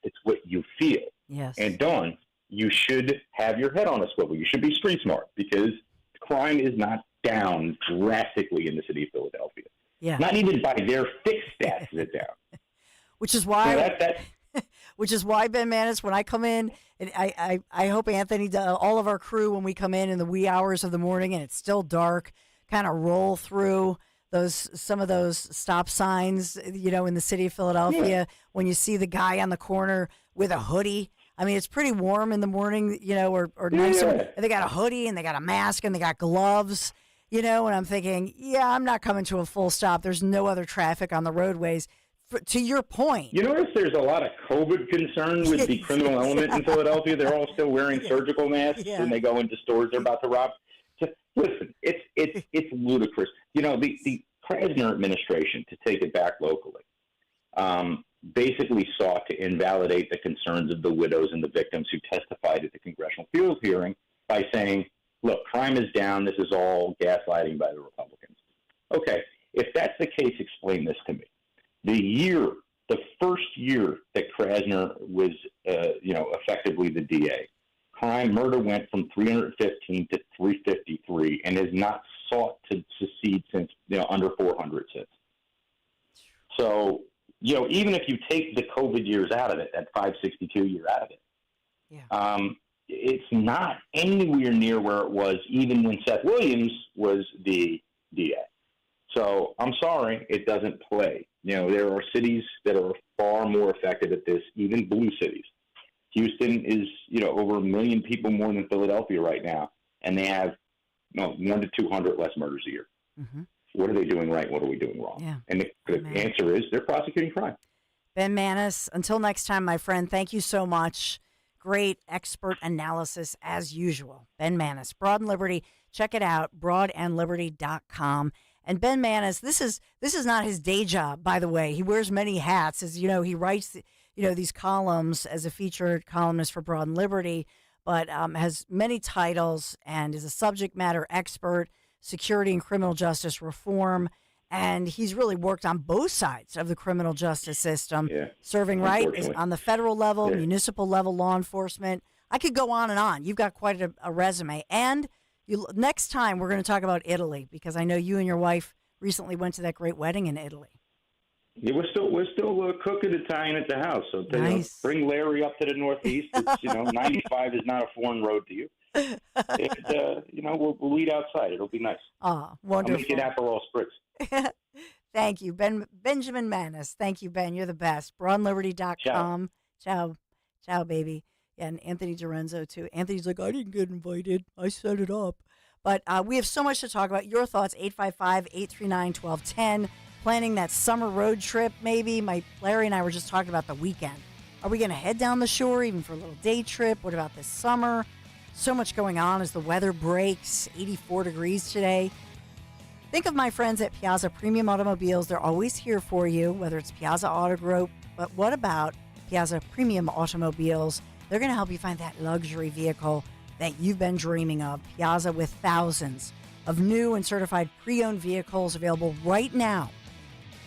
it's what you feel. Yes. And Dawn, you should have your head on a swivel. You should be street smart because crime is not down drastically in the city of Philadelphia. Yeah. Not even by their fixed stats is it down. Which is why, that which is why, Ben Manis, when I come in, and I hope Anthony, all of our crew, when we come in the wee hours of the morning and it's still dark, kind of roll through some of those stop signs, in the city of Philadelphia, when you see the guy on the corner with a hoodie. I mean, it's pretty warm in the morning, or nice. And they got a hoodie and they got a mask and they got gloves, and I'm thinking, I'm not coming to a full stop. There's no other traffic on the roadways. To your point. You notice there's a lot of COVID concern with the criminal element in Philadelphia. They're all still wearing surgical masks when they go into stores they're about to rob. So, listen, it's ludicrous. The Krasner administration, to take it back locally, basically sought to invalidate the concerns of the widows and the victims who testified at the Congressional Field hearing by saying, look, crime is down. This is all gaslighting by the Republicans. Okay, if that's the case, explain this to me. The first year that Krasner was, effectively the DA, murder went from 315 to 353 and has not sought to secede since, under 400 since. So, even if you take the COVID years out of it, that 562 year out of it, it's not anywhere near where it was even when Seth Williams was the DA. So I'm sorry, it doesn't play. There are cities that are far more effective at this, even blue cities. Houston is, over 1 million people more than Philadelphia right now, and they have 1 to 200 less murders a year. Mm-hmm. What are they doing right? What are we doing wrong? Yeah. And the answer is they're prosecuting crime. Ben Manis, until next time, my friend, thank you so much. Great expert analysis as usual. Ben Manis, Broad and Liberty. Check it out, broadandliberty.com. And Ben Manis, this is not his day job, by the way. He wears many hats. As you know, he writes these columns as a featured columnist for Broad and Liberty, but has many titles and is a subject matter expert, security and criminal justice reform, and he's really worked on both sides of the criminal justice system, serving right on the federal level, municipal level, law enforcement. I could go on and on. You've got quite a resume. And next time we're going to talk about Italy, because I know you and your wife recently went to that great wedding in Italy. Yeah, we're still cooking Italian at the house. So nice. Bring Larry up to the Northeast. It's, 95 is not a foreign road to you. We'll eat outside. It'll be nice. Oh, wonderful. I'll make an Aperol Spritz. Thank you, Benjamin Manis. Thank you, Ben. You're the best. BroadandLiberty.com. Ciao, baby. Yeah, and Anthony Dorenzo, too. Anthony's like, I didn't get invited. I set it up. But we have so much to talk about. Your thoughts, 855-839-1210. Planning that summer road trip, maybe. Larry and I were just talking about the weekend. Are we going to head down the shore even for a little day trip? What about this summer? So much going on as the weather breaks. 84 degrees today. Think of my friends at Piazza Premium Automobiles. They're always here for you, whether it's Piazza Auto Group. But what about Piazza Premium Automobiles? They're going to help you find that luxury vehicle that you've been dreaming of. Piazza, with thousands of new and certified pre-owned vehicles available right now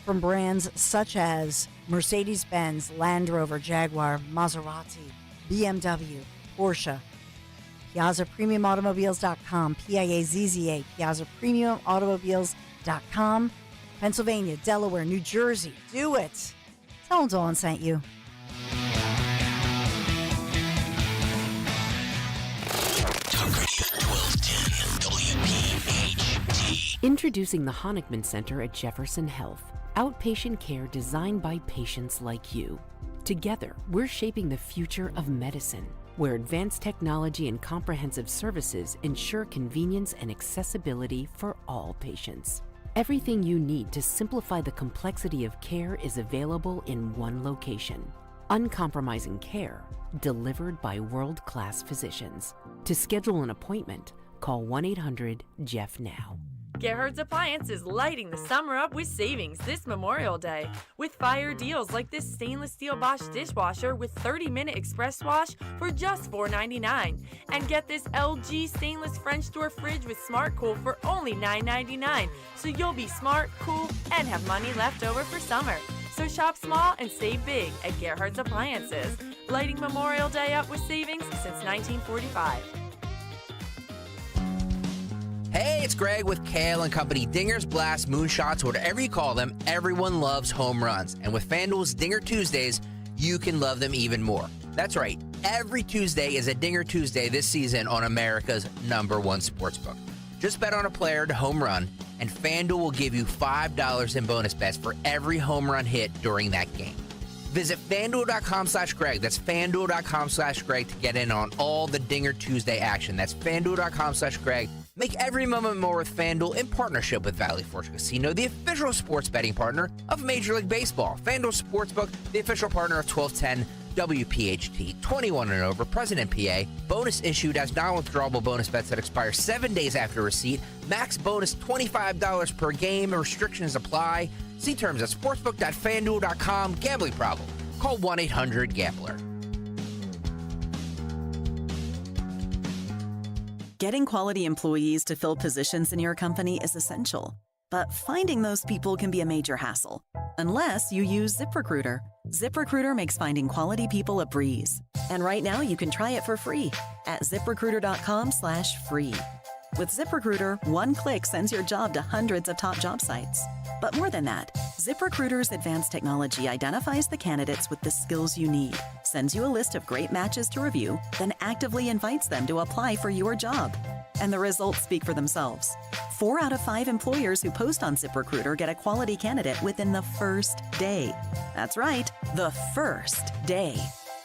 from brands such as Mercedes-Benz, Land Rover, Jaguar, Maserati, BMW, Porsche. PiazzaPremiumAutomobiles.com, Piazza, PiazzaPremiumAutomobiles.com. Pennsylvania, Delaware, New Jersey. Do it. Tell them Dawn sent you. Talk Radio 1210 WPHT. Introducing the Honickman Center at Jefferson Health. Outpatient care designed by patients like you. Together, we're shaping the future of medicine, where advanced technology and comprehensive services ensure convenience and accessibility for all patients. Everything you need to simplify the complexity of care is available in one location. Uncompromising care delivered by world-class physicians. To schedule an appointment, call 1-800-JEFF-NOW. Gerhard's Appliance is lighting the summer up with savings this Memorial Day. With fire deals like this stainless steel Bosch dishwasher with 30-minute express wash for just $4.99. And get this LG stainless French door fridge with Smart Cool for only $9.99. So you'll be smart, cool, and have money left over for summer. So shop small and save big at Gerhard's Appliances. Lighting Memorial Day up with savings since 1945. Hey, it's Greg with Kale & Company. Dingers, blasts, moonshots, whatever you call them, everyone loves home runs. And with FanDuel's Dinger Tuesdays, you can love them even more. That's right. Every Tuesday is a Dinger Tuesday this season on America's #1 sportsbook. Just bet on a player to home run, and FanDuel will give you $5 in bonus bets for every home run hit during that game. Visit FanDuel.com/Greg. That's FanDuel.com/Greg to get in on all the Dinger Tuesday action. That's FanDuel.com/Greg. Make every moment more with FanDuel in partnership with Valley Forge Casino, the official sports betting partner of Major League Baseball. FanDuel Sportsbook, the official partner of 1210 WPHT. 21 and over, present in PA. Bonus issued as non-withdrawable bonus bets that expire 7 days after receipt. Max bonus $25 per game. Restrictions apply. See terms at sportsbook.fanduel.com. Gambling problem? Call 1-800-GAMBLER. Getting quality employees to fill positions in your company is essential, but finding those people can be a major hassle, unless you use ZipRecruiter. ZipRecruiter makes finding quality people a breeze. And right now you can try it for free at ZipRecruiter.com/free. With ZipRecruiter, one click sends your job to hundreds of top job sites. But more than that, ZipRecruiter's advanced technology identifies the candidates with the skills you need, sends you a list of great matches to review, then actively invites them to apply for your job. And the results speak for themselves. 4 out of 5 employers who post on ZipRecruiter get a quality candidate within the first day. That's right, the first day.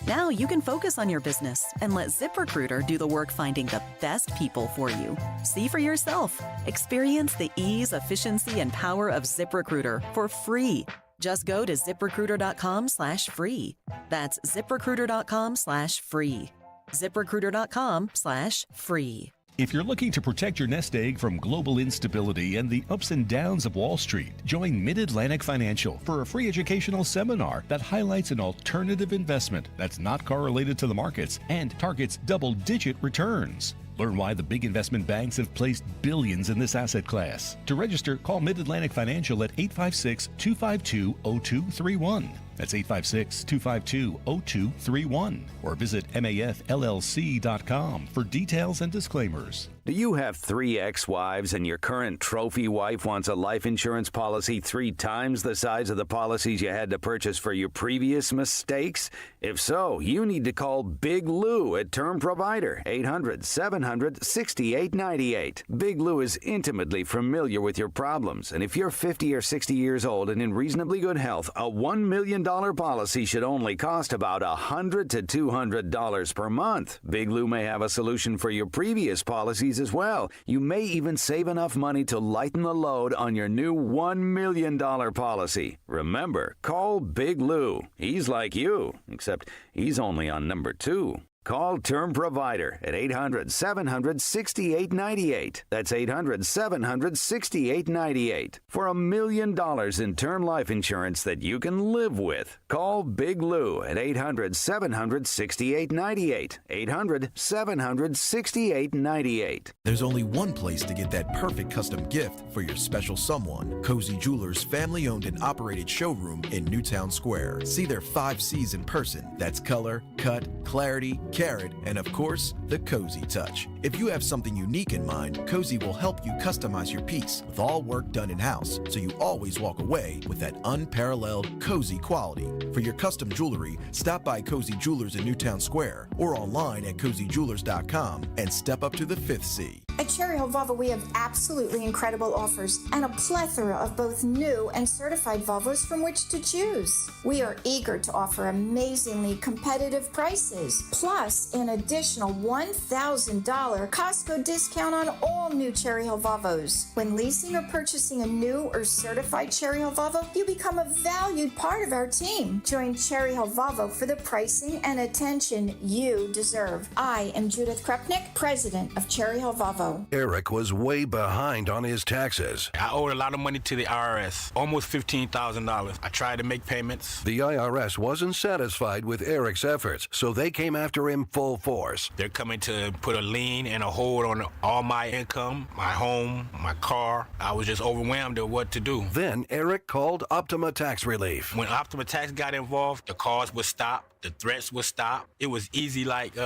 Now you can focus on your business and let ZipRecruiter do the work finding the best people for you. See for yourself. Experience the ease, efficiency, and power of ZipRecruiter for free. Just go to ZipRecruiter.com/free. That's ZipRecruiter.com/free. ZipRecruiter.com/free. If you're looking to protect your nest egg from global instability and the ups and downs of Wall Street, join Mid-Atlantic Financial for a free educational seminar that highlights an alternative investment that's not correlated to the markets and targets double-digit returns. Learn why the big investment banks have placed billions in this asset class. To register, call Mid-Atlantic Financial at 856-252-0231. That's 856-252-0231. Or visit mafllc.com for details and disclaimers. Do you have 3 ex-wives and your current trophy wife wants a life insurance policy 3 times the size of the policies you had to purchase for your previous mistakes? If so, you need to call Big Lou at Term Provider, 800-700-6898. Big Lou is intimately familiar with your problems, and if you're 50 or 60 years old and in reasonably good health, a $1 million policy should only cost about $100 to $200 per month. Big Lou may have a solution for your previous policies as well. You may even save enough money to lighten the load on your new $1 million policy. Remember, call Big Lou. He's like you, except he's only on number 2. Call Term Provider at 800-700-6898. That's 800-700-6898. For $1 million in term life insurance that you can live with. Call Big Lou at 800-700-6898. 800-700-6898. There's only one place to get that perfect custom gift for your special someone. Cozy Jewelers' family-owned and operated showroom in Newtown Square. See their 5 C's in person. That's color, cut, clarity, carat, and of course, the Cozy touch. If you have something unique in mind, Cozy will help you customize your piece with all work done in-house, so you always walk away with that unparalleled Cozy quality. For your custom jewelry, stop by Cozy Jewelers in Newtown Square or online at cozyjewelers.com and step up to the 5th C. At Cherry Hill Volvo, we have absolutely incredible offers and a plethora of both new and certified Volvos from which to choose. We are eager to offer amazingly competitive prices, plus an additional $1,000 Costco discount on all new Cherry Hill Volvos. When leasing or purchasing a new or certified Cherry Hill Volvo, you become a valued part of our team. Join Cherry Hill Volvo for the pricing and attention you deserve. I am Judith Krupnick, president of Cherry Hill Volvo. Eric was way behind on his taxes. I owed a lot of money to the IRS, almost $15,000. I tried to make payments. The IRS wasn't satisfied with Eric's efforts, so they came after him full force. They're coming to put a lien and a hold on all my income, my home, my car. I was just overwhelmed at what to do. Then Eric called Optima Tax Relief. When Optima Tax got involved, the calls would stop, the threats would stop. It was easy like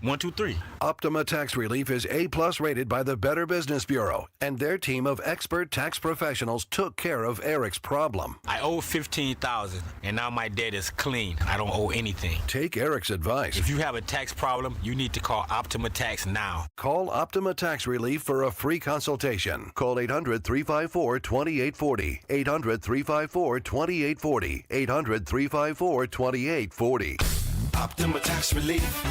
1, 2, 3. Optima Tax Relief is A+ rated by the Better Business Bureau, and their team of expert tax professionals took care of Eric's problem. I owe $15,000, and now my debt is clean. I don't owe anything. Take Eric's advice. If you have a tax problem, you need to call Optima Tax now. Call Optima Tax Relief for a free consultation. Call 800-354-2840. 800-354-2840. 800-354-2840. Optima Tax Relief.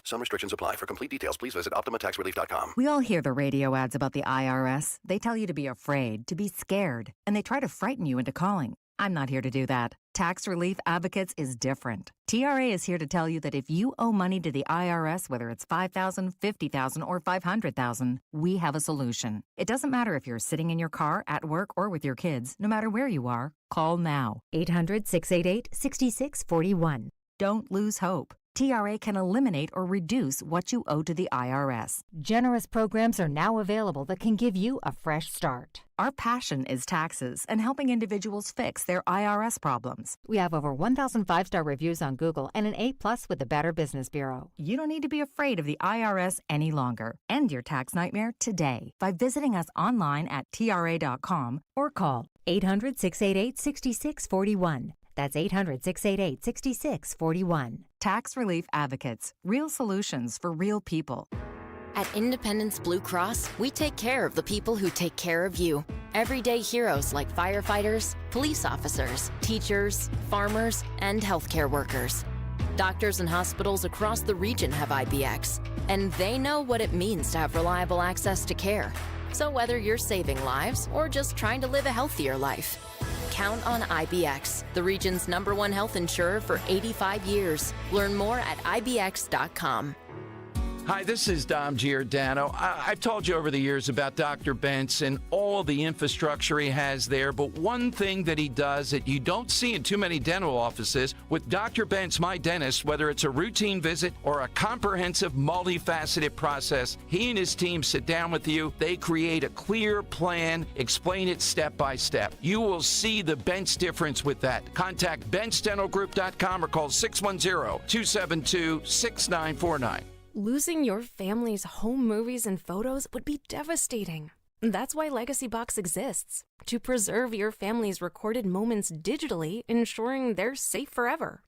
Some restrictions apply. For complete details, please visit OptimaTaxRelief.com. We all hear the radio ads about the IRS. They tell you to be afraid, to be scared, and they try to frighten you into calling. I'm not here to do that. Tax Relief Advocates is different. TRA is here to tell you that if you owe money to the IRS, whether it's $5,000, $50,000, or $500,000, we have a solution. It doesn't matter if you're sitting in your car, at work, or with your kids. No matter where you are, call now. 800-688-6641. Don't lose hope. TRA can eliminate or reduce what you owe to the IRS. Generous programs are now available that can give you a fresh start. Our passion is taxes and helping individuals fix their IRS problems. We have over 1,000 5-star reviews on Google and an A+ with the Better Business Bureau. You don't need to be afraid of the IRS any longer. End your tax nightmare today by visiting us online at TRA.com or call 800-688-6641. That's 800-688-6641. Tax Relief Advocates. Real solutions for real people. At Independence Blue Cross, we take care of the people who take care of you. Everyday heroes like firefighters, police officers, teachers, farmers, and healthcare workers. Doctors and hospitals across the region have IBX, and they know what it means to have reliable access to care. So whether you're saving lives or just trying to live a healthier life, count on IBX, the region's #1 health insurer for 85 years. Learn more at IBX.com. Hi, this is Dom Giordano. I've told you over the years about Dr. Bentz and all the infrastructure he has there, but one thing that he does that you don't see in too many dental offices, with Dr. Bentz, my dentist, whether it's a routine visit or a comprehensive, multifaceted process, he and his team sit down with you, they create a clear plan, explain it step by step. You will see the Bentz difference with that. Contact BentzDentalGroup.com or call 610-272-6949. Losing your family's home movies and photos would be devastating. That's why Legacy Box exists, to preserve your family's recorded moments digitally, ensuring they're safe forever.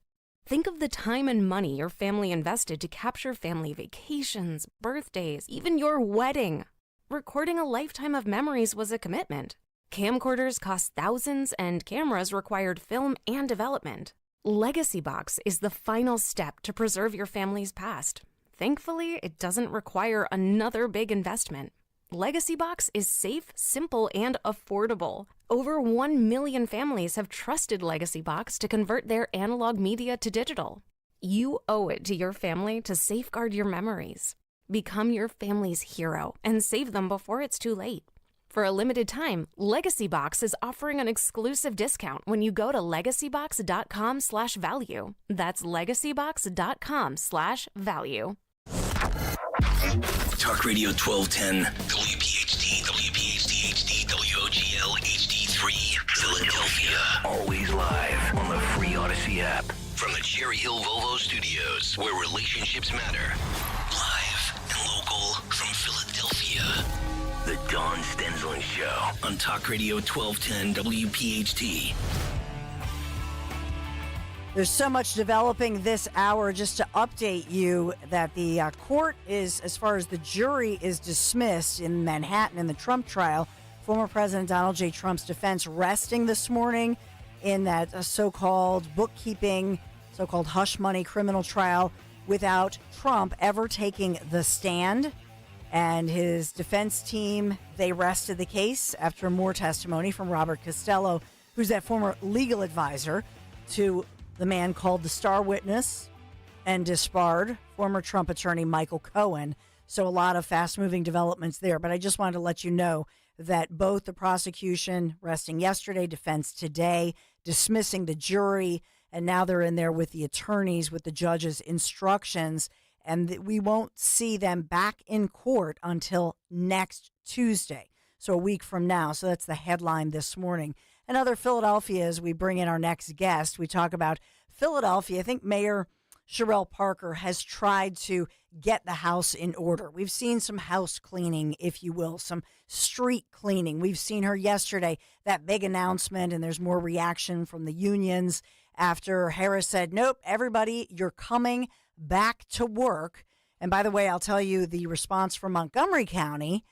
Think of the time and money your family invested to capture family vacations, birthdays, even your wedding. Recording a lifetime of memories was a commitment. Camcorders cost thousands, and cameras required film and development. Legacy Box is the final step to preserve your family's past. Thankfully, it doesn't require another big investment. Legacy Box is safe, simple, and affordable. Over 1 million families have trusted Legacy Box to convert their analog media to digital. You owe it to your family to safeguard your memories. Become your family's hero and save them before it's too late. For a limited time, Legacy Box is offering an exclusive discount when you go to legacybox.com/value. That's legacybox.com/value. Talk Radio 1210, WPHT, WPHT HD, WOGL HD3, Philadelphia. Always live on the free Odyssey app. From the Cherry Hill Volvo Studios, where relationships matter. Live and local from Philadelphia. The Dawn Stensland Show on Talk Radio 1210, WPHT. There's so much developing this hour. Just to update you that the court is, as far as the jury is dismissed in Manhattan in the Trump trial, former President Donald J. Trump's defense resting this morning in that so-called bookkeeping, so-called hush money criminal trial without Trump ever taking the stand. And his defense team, they rested the case after more testimony from Robert Costello, who's that former legal advisor to the man called the star witness and disbarred, former Trump attorney Michael Cohen. So a lot of fast-moving developments there. But I just wanted to let you know that both the prosecution resting yesterday, defense today, dismissing the jury, and now they're in there with the attorneys, with the judge's instructions, and we won't see them back in court until next Tuesday, so a week from now. So that's the headline this morning. And other Philadelphia, as we bring in our next guest, we talk about Philadelphia. I think Mayor Sherelle Parker has tried to get the house in order. We've seen some house cleaning, if you will, some street cleaning. We've seen her yesterday, that big announcement, and there's more reaction from the unions after Harris said, nope, everybody, you're coming back to work. And by the way, I'll tell you the response from Montgomery County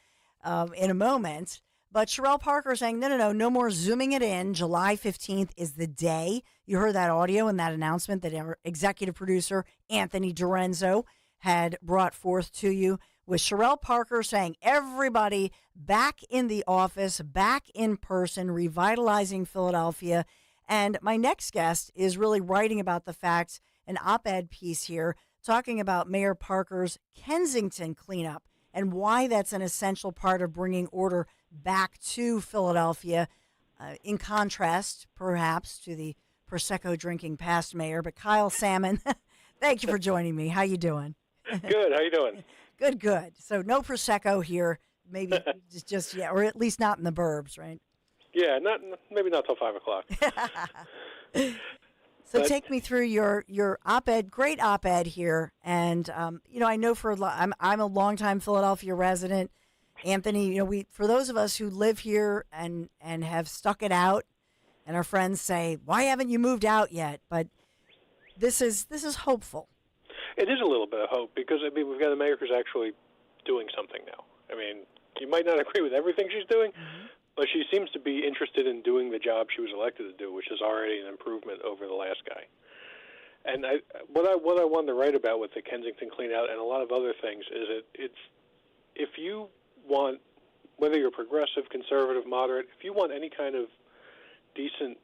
in a moment. But Sherelle Parker saying, no more zooming it in. July 15th is the day. You heard that audio and that announcement that our executive producer, Anthony Dorenzo, had brought forth to you, with Sherelle Parker saying everybody back in the office, back in person, revitalizing Philadelphia. And my next guest is really writing about the facts, an op-ed piece here, talking about Mayor Parker's Kensington cleanup and why that's an essential part of bringing order back to Philadelphia, in contrast, perhaps, to the Prosecco drinking past mayor. But Kyle Salmon, thank you for joining me. How you doing? Good. How you doing? Good. So no Prosecco here, maybe just yeah, or at least not in the burbs, right? Yeah, maybe not till 5 o'clock. So take me through your op-ed, great op-ed here, and I know I'm a longtime Philadelphia resident. Anthony, for those of us who live here and have stuck it out, and our friends say, "Why haven't you moved out yet?" But this is hopeful. It is a little bit of hope because we've got a mayor who's actually doing something now. You might not agree with everything she's doing. Mm-hmm. But she seems to be interested in doing the job she was elected to do, which is already an improvement over the last guy. And what I wanted to write about with the Kensington cleanout and a lot of other things is if you want, whether you're progressive, conservative, moderate, if you want any kind of decent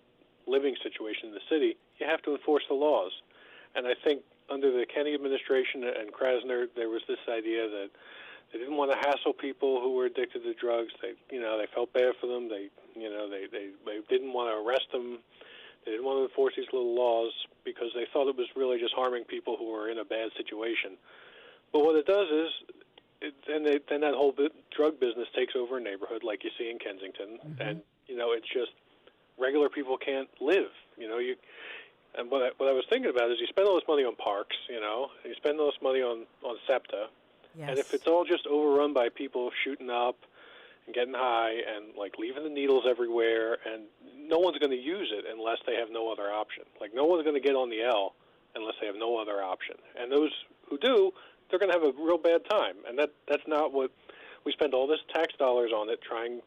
living situation in the city, you have to enforce the laws. And I think under the Kennedy administration and Krasner, there was this idea that they didn't want to hassle people who were addicted to drugs. They felt bad for them. They didn't want to arrest them. They didn't want to enforce these little laws because they thought it was really just harming people who were in a bad situation. But what it does is, then that whole drug business takes over a neighborhood like you see in Kensington, mm-hmm. and it's just regular people can't live. And what I was thinking about is you spend all this money on parks, you spend all this money on SEPTA. Yes. And if it's all just overrun by people shooting up and getting high and leaving the needles everywhere, and no one's going to use it unless they have no other option. No one's going to get on the L unless they have no other option. And those who do, they're going to have a real bad time. And that's not what we spend all this tax dollars on it trying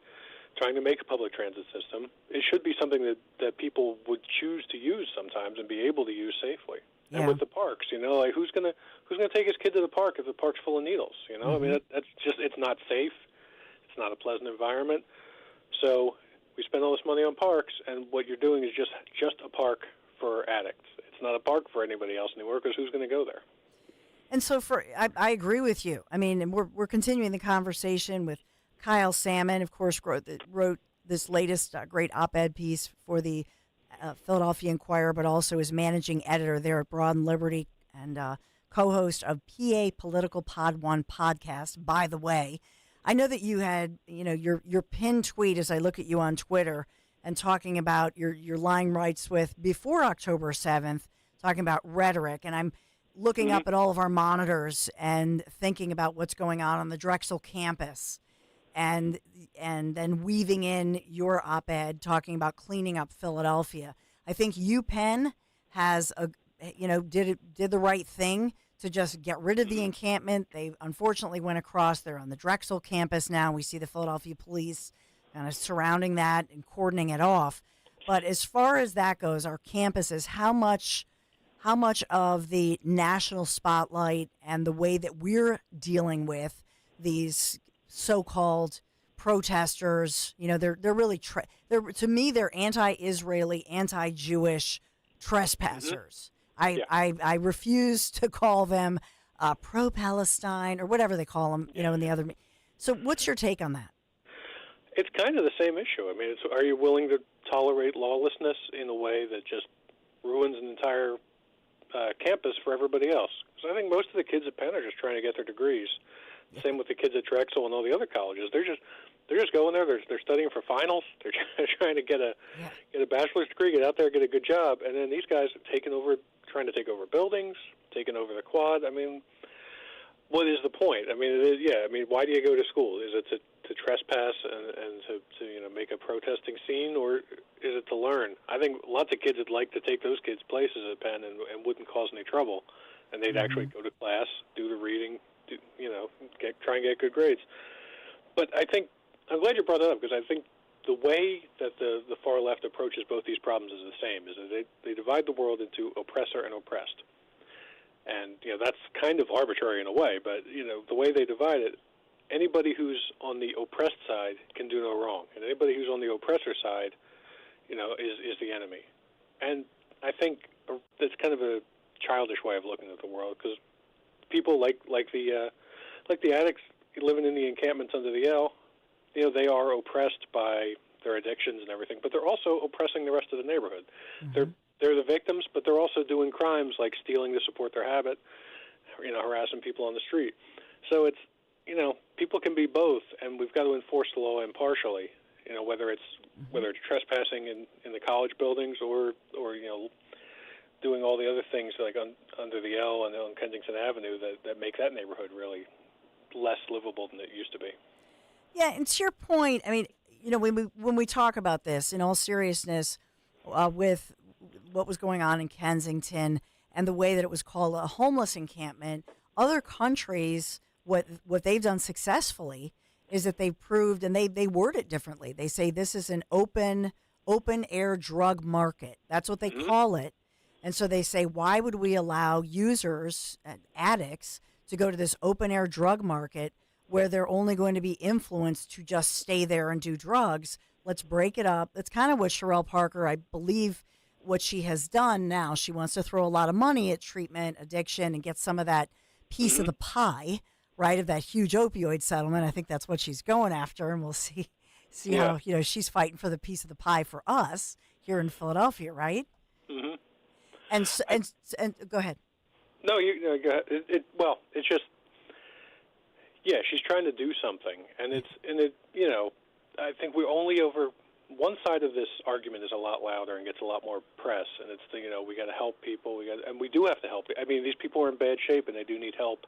to make a public transit system. It should be something that people would choose to use sometimes and be able to use safely. Yeah. And with the parks, who's gonna take his kid to the park if the park's full of needles? Mm-hmm. That's just, it's not safe. It's not a pleasant environment. So we spend all this money on parks, and what you're doing is just a park for addicts. It's not a park for anybody else anymore because who's going to go there? And so I agree with you. We're continuing the conversation with Kyle Salmon, of course, wrote this latest great op-ed piece for the Philadelphia Inquirer, but also is managing editor there at Broad and Liberty and co-host of PA Political Pod 1 podcast. By the way, I know that you had, your pinned tweet as I look at you on Twitter and talking about your lying rights with before October 7th, talking about rhetoric. And I'm looking up at all of our monitors and thinking about what's going on the Drexel campus. And then weaving in your op-ed talking about cleaning up Philadelphia. I think UPenn has did the right thing to just get rid of the encampment. They unfortunately went across. They're on the Drexel campus now. We see the Philadelphia police kind of surrounding that and cordoning it off. But as far as that goes, our campuses, how much of the national spotlight and the way that we're dealing with these so-called protesters, they're really to me they're anti-Israeli, anti-Jewish trespassers. I refuse to call them pro-Palestine or whatever they call them, in the other. So what's your take on that? It's kind of the same issue. I mean, are you willing to tolerate lawlessness in a way that just ruins an entire campus for everybody else? Because I think most of the kids at Penn are just trying to get their degrees. Same with the kids at Drexel and all the other colleges. They're just going there. They're studying for finals. They're trying to get a bachelor's degree, get out there, get a good job. And then these guys are trying to take over buildings, taking over the quad. I mean, what is the point? I mean, why do you go to school? Is it to trespass and to make a protesting scene, or is it to learn? I think lots of kids would like to take those kids' places at Penn and wouldn't cause any trouble, and they'd actually go to class, do the reading, try and get good grades. But I think I'm glad you brought that up, because I think the way that the far left approaches both these problems is the same. Is that they divide the world into oppressor and oppressed, and that's kind of arbitrary in a way. But the way they divide it, anybody who's on the oppressed side can do no wrong, and anybody who's on the oppressor side, is the enemy. And I think that's kind of a childish way of looking at the world, because people like the addicts living in the encampments under the L, they are oppressed by their addictions and everything, but they're also oppressing the rest of the neighborhood. Mm-hmm. They're the victims, but they're also doing crimes like stealing to support their habit, harassing people on the street. So it's people can be both, and we've got to enforce the law impartially. Whether it's trespassing in the college buildings or doing all the other things like under the L and on Kensington Avenue that make that neighborhood really less livable than it used to be. Yeah, and to your point, I mean, when we talk about this, in all seriousness, with what was going on in Kensington and the way that it was called a homeless encampment, other countries, what they've done successfully is that they've proved, and they word it differently. They say this is an open air drug market. That's what they call it. And so they say, why would we allow users, addicts, to go to this open air drug market where they're only going to be influenced to just stay there and do drugs? Let's break it up. That's kind of what Sherelle Parker, I believe, what she has done now. She wants to throw a lot of money at treatment, addiction, and get some of that piece of the pie, right, of that huge opioid settlement. I think that's what she's going after, and we'll see how she's fighting for the piece of the pie for us here in Philadelphia, right? Mm-hmm. And go ahead. No, go ahead. It's just, she's trying to do something, and I think we're only over one side of this argument is a lot louder and gets a lot more press, and it's we got to help people, and we do have to help. I mean, these people are in bad shape, and they do need help.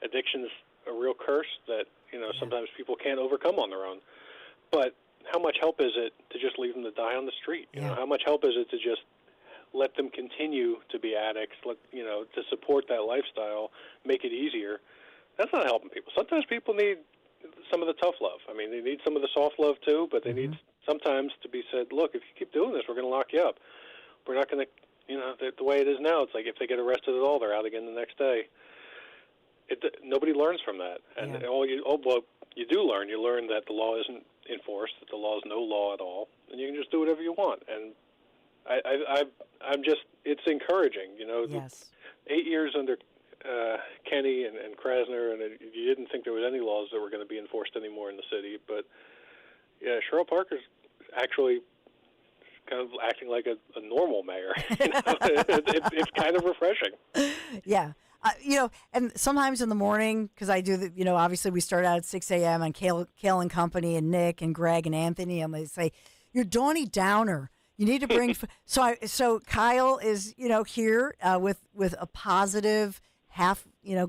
Addiction's a real curse that sometimes people can't overcome on their own. But how much help is it to just leave them to die on the street? How much help is it to just let them continue to be addicts? To support that lifestyle, make it easier. That's not helping people. Sometimes people need some of the tough love. I mean, they need some of the soft love too, but they need sometimes to be said, look, if you keep doing this, we're going to lock you up. We're not going to, the way it is now, it's like if they get arrested at all, they're out again the next day. Nobody learns from that. And you do learn. You learn that the law isn't enforced, that the law is no law at all, and you can just do whatever you want. And I'm just, it's encouraging, Yes. 8 years under Kenny and Krasner, and you didn't think there was any laws that were going to be enforced anymore in the city. But, Sherelle Parker's actually kind of acting like a normal mayor. It's kind of refreshing. Yeah. And sometimes in the morning, because I do obviously we start out at 6 a.m. on Kale and Company and Nick and Greg and Anthony, and they say, you're Donnie Downer. You need to bring so Kyle is here with a positive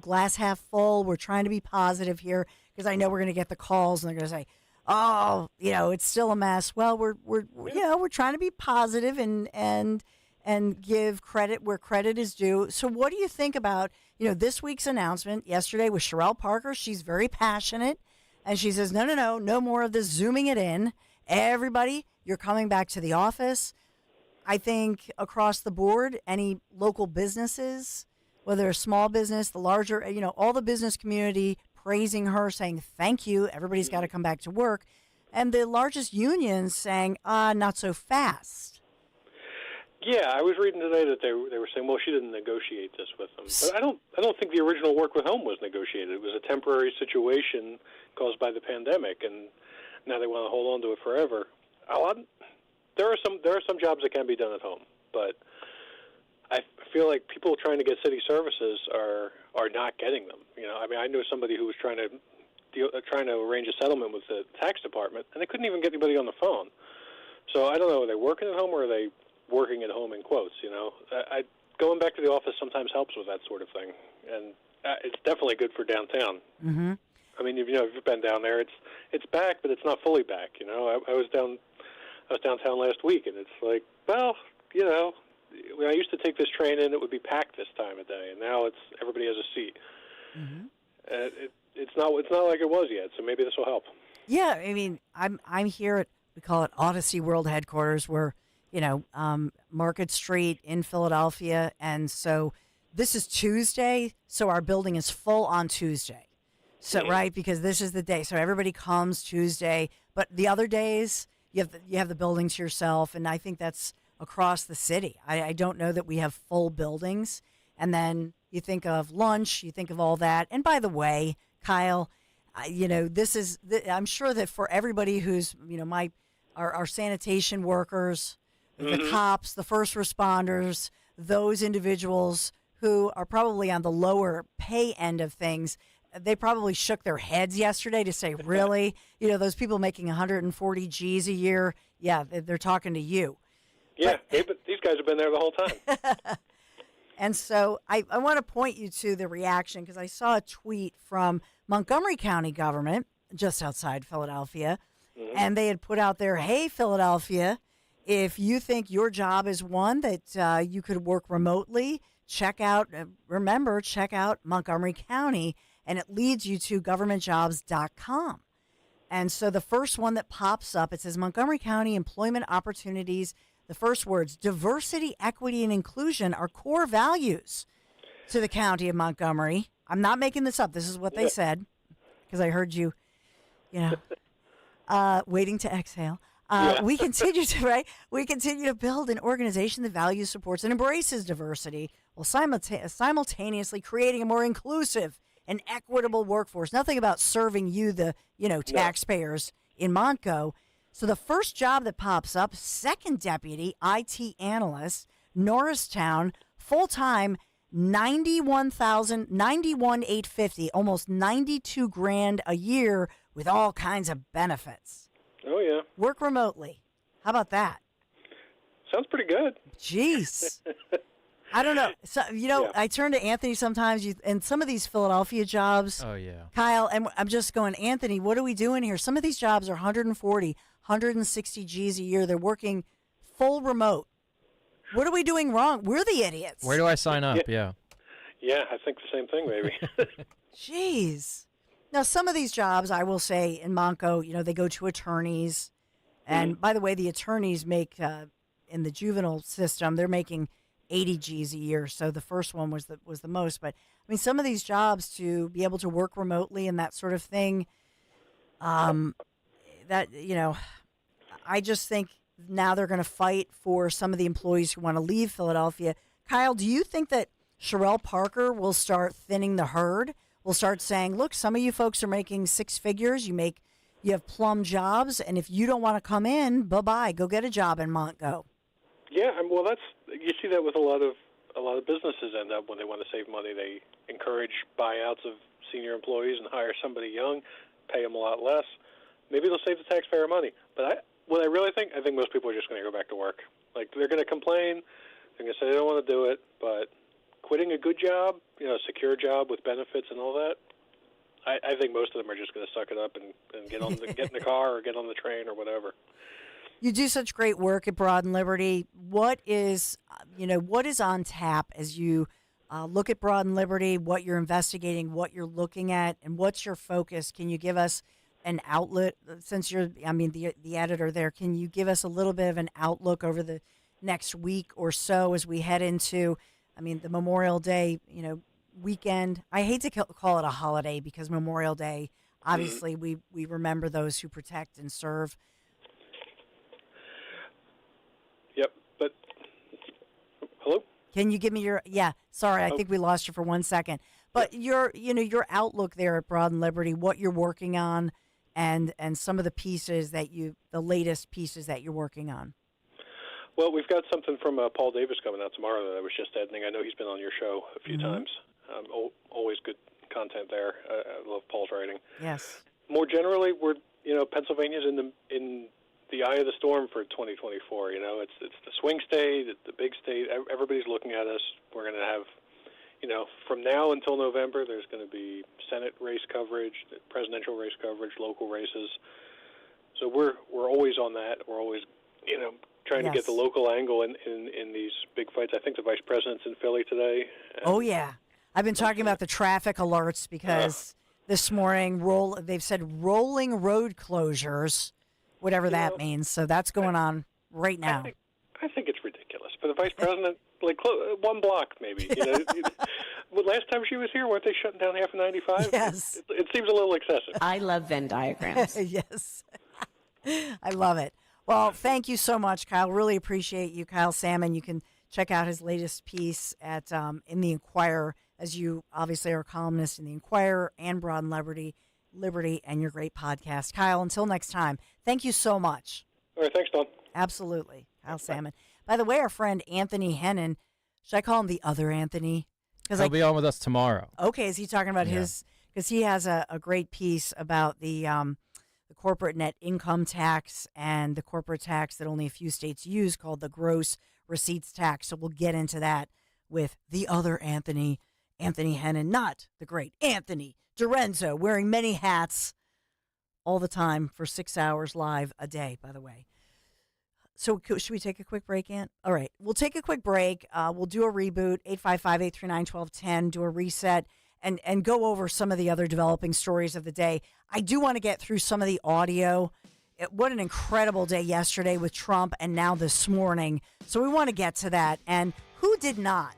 glass half full. We're trying to be positive here because I know we're going to get the calls and they're going to say, oh, it's still a mess. Well, we're trying to be positive and and give credit where credit is due. So what do you think about, this week's announcement yesterday with Sherelle Parker? She's very passionate, and she says, no more of this Zooming it in. Everybody, you're coming back to the office. I think across the board, any local businesses, whether a small business, the larger, all the business community praising her, saying thank you, everybody's got to come back to work. And the largest unions saying, not so fast. Yeah, I was reading today that they were saying, well, she didn't negotiate this with them. But I don't think the original work with home was negotiated. It was a temporary situation caused by the pandemic, and now they want to hold on to it forever. There are some jobs that can be done at home, but I feel like people trying to get city services are not getting them. I knew somebody who was trying to arrange a settlement with the tax department, and they couldn't even get anybody on the phone. So I don't know, are they working at home or are they working at home in quotes? Going back to the office sometimes helps with that sort of thing, and it's definitely good for downtown. Mm-hmm. I mean, if you've been down there, it's back, but it's not fully back. I was downtown last week, and it's like, well, when I used to take this train in, it would be packed this time of day, and now everybody has a seat. Mm-hmm. It's not like it was yet, so maybe this will help. Yeah, I mean, I'm here at, we call it Odyssey World Headquarters, where Market Street in Philadelphia, and so this is Tuesday, so our building is full on Tuesday. So right, because this is the day, so everybody comes Tuesday, but the other days you have the building to yourself, and I think that's across the city. I don't know that we have full buildings. And then you think of lunch, you think of all that. And by the way, Kyle, I'm sure that for everybody who's, our sanitation workers, the cops, the first responders, those individuals who are probably on the lower pay end of things, they probably shook their heads yesterday to say, really? Those people making 140 G's a year, yeah, they're talking to you. Yeah, but these guys have been there the whole time. And so I want to point you to the reaction, because I saw a tweet from Montgomery County government just outside Philadelphia, and they had put out there, hey, Philadelphia, if you think your job is one that you could work remotely, check out Montgomery County, and it leads you to governmentjobs.com. And so the first one that pops up, it says Montgomery County employment opportunities. The first words, diversity, equity, and inclusion are core values to the county of Montgomery. I'm not making this up. This is what they said, because I heard you, waiting to exhale. We continue to build an organization that values, supports, and embraces diversity while simultaneously creating a more inclusive and equitable workforce. Nothing about serving you, the taxpayers in Montgo. So the first job that pops up, second deputy IT analyst, Norristown, full time, $91,850, almost $92,000 a year with all kinds of benefits. Oh yeah. Work remotely. How about that? Sounds pretty good. Jeez. I don't know. So I turn to Anthony sometimes, and some of these Philadelphia jobs. Oh yeah. Kyle, and I'm just going, Anthony, what are we doing here? Some of these jobs are 140, 160 G's a year. They're working full remote. What are we doing wrong? We're the idiots. Where do I sign up? Yeah. Yeah, I think the same thing, maybe. Jeez. Now, some of these jobs, I will say, in Montco, they go to attorneys. And by the way, the attorneys make, in the juvenile system, they're making 80 G's a year. So the first one was the most. But, I mean, some of these jobs, to be able to work remotely and that sort of thing, I just think now they're going to fight for some of the employees who want to leave Philadelphia. Kyle, do you think that Sherelle Parker will start thinning the herd? Will start saying, look, some of you folks are making six figures. You have plum jobs, and if you don't want to come in, bye-bye. Go get a job in Montgo. Yeah, well, you see that with a lot of businesses end up when they want to save money. They encourage buyouts of senior employees and hire somebody young, pay them a lot less. Maybe they'll save the taxpayer money. But what I really think, I think most people are just going to go back to work. Like, they're going to complain. They're going to say they don't want to do it, but quitting a good job, a secure job with benefits and all that, I think most of them are just going to suck it up and get in the car or get on the train or whatever. You do such great work at Broad and Liberty. what is on tap as you look at Broad and Liberty, what you're investigating, what you're looking at, and what's your focus? Can you give us an outlet, since you're, the editor there, can you give us a little bit of an outlook over the next week or so as we head into, the Memorial Day, weekend? I hate to call it a holiday because Memorial Day, obviously, we remember those who protect and serve. Yep, but hello? Can you give me your? Yeah, sorry, I think we lost you for 1 second. But your outlook there at Broad and Liberty, what you're working on, and some of the pieces the latest pieces that you're working on. Well, we've got something from Paul Davis coming out tomorrow that I was just editing. I know he's been on your show a few times. Always good content there. I love Paul's writing. Yes. More generally, we're Pennsylvania's in the eye of the storm for 2024. It's the swing state, it's the big state. Everybody's looking at us. We're going to have, from now until November, there's going to be Senate race coverage, presidential race coverage, local races. So we're always on that. We're always, trying to get the local angle in these big fights. I think the vice president's in Philly today. Oh yeah, I've been talking about the traffic alerts because this morning they've said rolling road closures, whatever that means. So that's going on right now. I think it's ridiculous. For the vice president, one block maybe. Last time she was here, weren't they shutting down half of 95? Yes. It seems a little excessive. I love Venn diagrams. Yes. I love it. Well, thank you so much, Kyle. Really appreciate you, Kyle Salmon. You can check out his latest piece at in the Inquirer, as you obviously are a columnist in the Inquirer and Broad and Liberty, and your great podcast. Kyle, until next time, thank you so much. All right, thanks, Don. Absolutely. Kyle Salmon. By the way, our friend Anthony Hennon, should I call him the other Anthony? He'll be on with us tomorrow. Okay, is he talking about his, because he has a great piece about the corporate net income tax and the corporate tax that only a few states use called the gross receipts tax. So we'll get into that with the other Anthony Hennon, not the great Anthony Dorenzo, wearing many hats all the time for 6 hours live a day, by the way. So should we take a quick break, Ant? All right, we'll take a quick break. We'll do a reboot, 855-839-1210, do a reset, and go over some of the other developing stories of the day. I do want to get through some of the audio. What an incredible day yesterday with Trump and now this morning. So we want to get to that. And who did not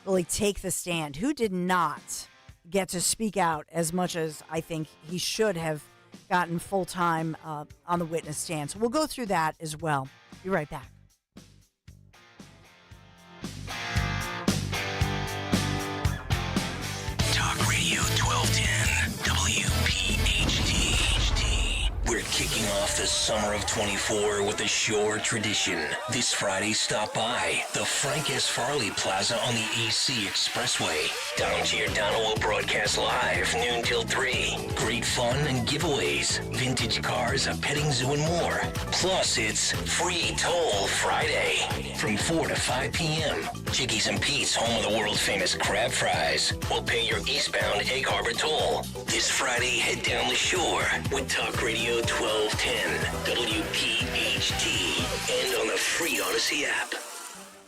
really take the stand? Who did not get to speak out as much as I think he should have gotten full-time on the witness stand? So we'll go through that as well. Be right back. Talk Radio 1210 WPHT. We're kicking off the summer of 24 with a shore tradition. This Friday, stop by the Frank S. Farley Plaza on the AC Expressway. Donald Giordano will broadcast live noon till 3. Great fun and giveaways, vintage cars, a petting zoo, and more. Plus, it's Free Toll Friday from 4 to 5 p.m. Chickies and Pete's, home of the world-famous crab fries, will pay your eastbound Egg Harbor toll. This Friday, head down the shore with Talk Radio 1210, WPHT, and on the free Odyssey app.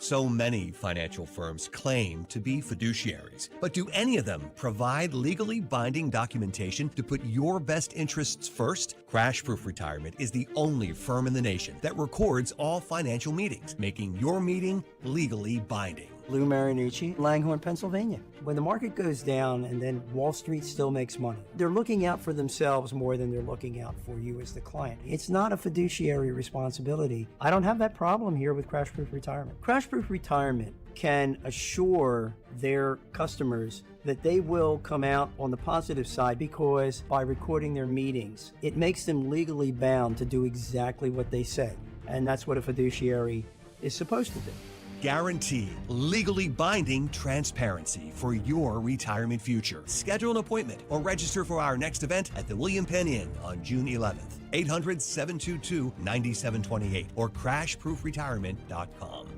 So many financial firms claim to be fiduciaries, but do any of them provide legally binding documentation to put your best interests first? Crash Proof Retirement is the only firm in the nation that records all financial meetings, making your meeting legally binding. Lou Marinucci, Langhorne, Pennsylvania. When the market goes down and then Wall Street still makes money, they're looking out for themselves more than they're looking out for you as the client. It's not a fiduciary responsibility. I don't have that problem here with Crash Proof Retirement. Crash Proof Retirement can assure their customers that they will come out on the positive side because by recording their meetings, it makes them legally bound to do exactly what they say. And that's what a fiduciary is supposed to do. Guaranteed, legally binding transparency for your retirement future. Schedule an appointment or register for our next event at the William Penn Inn on June 11th. 800-722-9728 or crashproofretirement.com.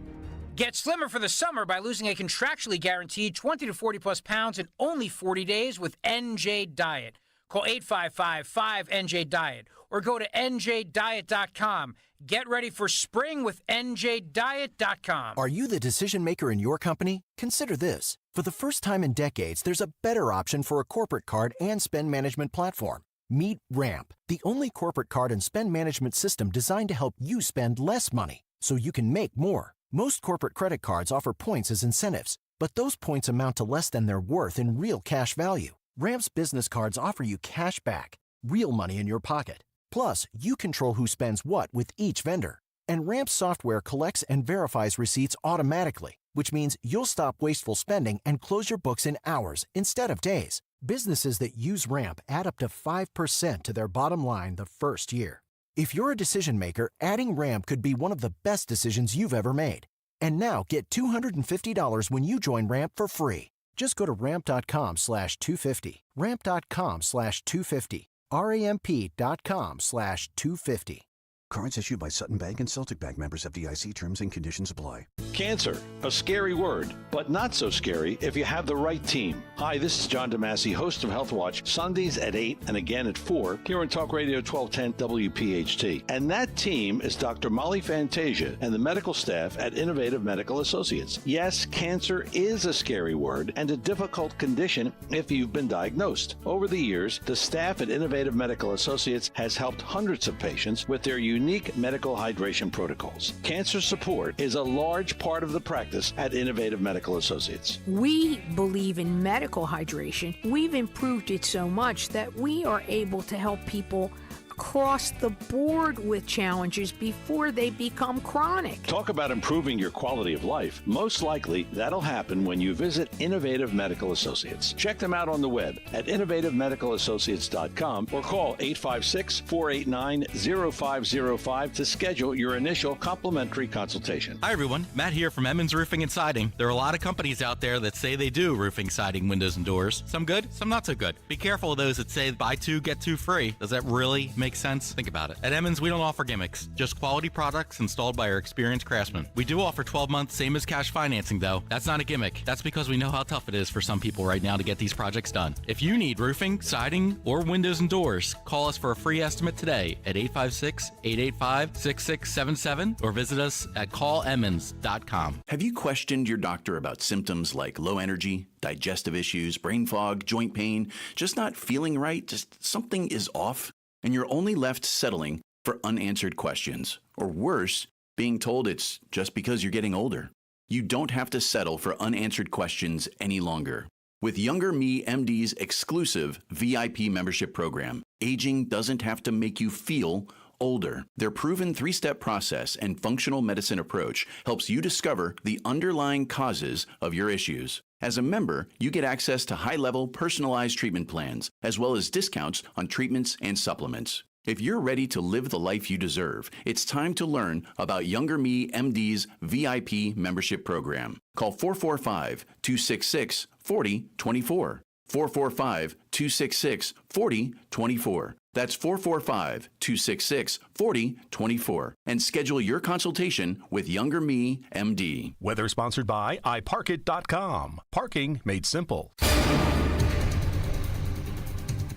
Get slimmer for the summer by losing a contractually guaranteed 20 to 40 plus pounds in only 40 days with NJ Diet. Call 855-5NJ-DIET or go to njdiet.com. Get ready for spring with NJDiet.com. Are you the decision maker in your company? Consider this. For the first time in decades, there's a better option for a corporate card and spend management platform. Meet Ramp, the only corporate card and spend management system designed to help you spend less money so you can make more. Most corporate credit cards offer points as incentives, but those points amount to less than their worth in real cash value. Ramp's business cards offer you cash back, real money in your pocket. Plus, you control who spends what with each vendor. And Ramp's software collects and verifies receipts automatically, which means you'll stop wasteful spending and close your books in hours instead of days. Businesses that use Ramp add up to 5% to their bottom line the first year. If you're a decision maker, adding Ramp could be one of the best decisions you've ever made. And now get $250 when you join Ramp for free. Just go to ramp.com/250. Ramp.com/250. ramp.com/250. Cards issued by Sutton Bank and Celtic Bank, members of FDIC. Terms and conditions apply. Cancer, a scary word, but not so scary if you have the right team. Hi, this is John DeMasi, host of Health Watch, Sundays at 8 and again at 4 here on Talk Radio 1210 WPHT. And that team is Dr. Molly Fantasia and the medical staff at Innovative Medical Associates. Yes, cancer is a scary word and a difficult condition if you've been diagnosed. Over the years, the staff at Innovative Medical Associates has helped hundreds of patients with their unique medical hydration protocols. Cancer support is a large part of the practice at Innovative Medical Associates. We believe in medical hydration. We've improved it so much that we are able to help people across the board with challenges before they become chronic. Talk about improving your quality of life. Most likely, that'll happen when you visit Innovative Medical Associates. Check them out on the web at innovativemedicalassociates.com or call 856-489-0505 to schedule your initial complimentary consultation. Hi, everyone. Matt here from Emmons Roofing and Siding. There are a lot of companies out there that say they do roofing, siding, windows, and doors. Some good, some not so good. Be careful of those that say buy two, get two free. Does that really make sense? Think about it. At Emmons, we don't offer gimmicks, just quality products installed by our experienced craftsmen. We do offer 12-month same as cash financing, though. That's not a gimmick. That's because we know how tough it is for some people right now to get these projects done. If you need roofing, siding, or windows and doors, call us for a free estimate today at 856-885-6677 or visit us at callemmons.com. Have you questioned your doctor about symptoms like low energy, digestive issues, brain fog, joint pain, just not feeling right, just something is off? And you're only left settling for unanswered questions, or worse, being told it's just because you're getting older. You don't have to settle for unanswered questions any longer. With Younger Me MD's exclusive VIP membership program, aging doesn't have to make you feel older. Their proven 3-step process and functional medicine approach helps you discover the underlying causes of your issues. As a member, you get access to high-level personalized treatment plans, as well as discounts on treatments and supplements. If you're ready to live the life you deserve, it's time to learn about Younger Me MD's VIP membership program. Call 445-266-4024. 445-266-4024. That's 445-266-4024. And schedule your consultation with Younger Me MD. Weather sponsored by iParkit.com. Parking made simple.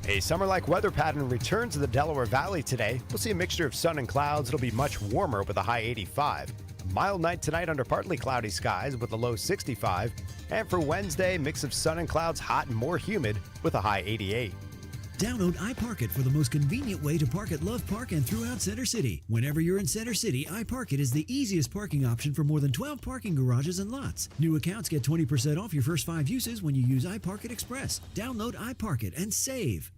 A summer-like weather pattern returns to the Delaware Valley today. We'll see a mixture of sun and clouds. It'll be much warmer with a high 85. A mild night tonight under partly cloudy skies with a low 65. And for Wednesday, mix of sun and clouds, hot and more humid with a high 88. Download iParkit for the most convenient way to park at Love Park and throughout Center City. Whenever you're in Center City, iParkit is the easiest parking option for more than 12 parking garages and lots. New accounts get 20% off your first 5 uses when you use iParkit Express. Download iParkit and save.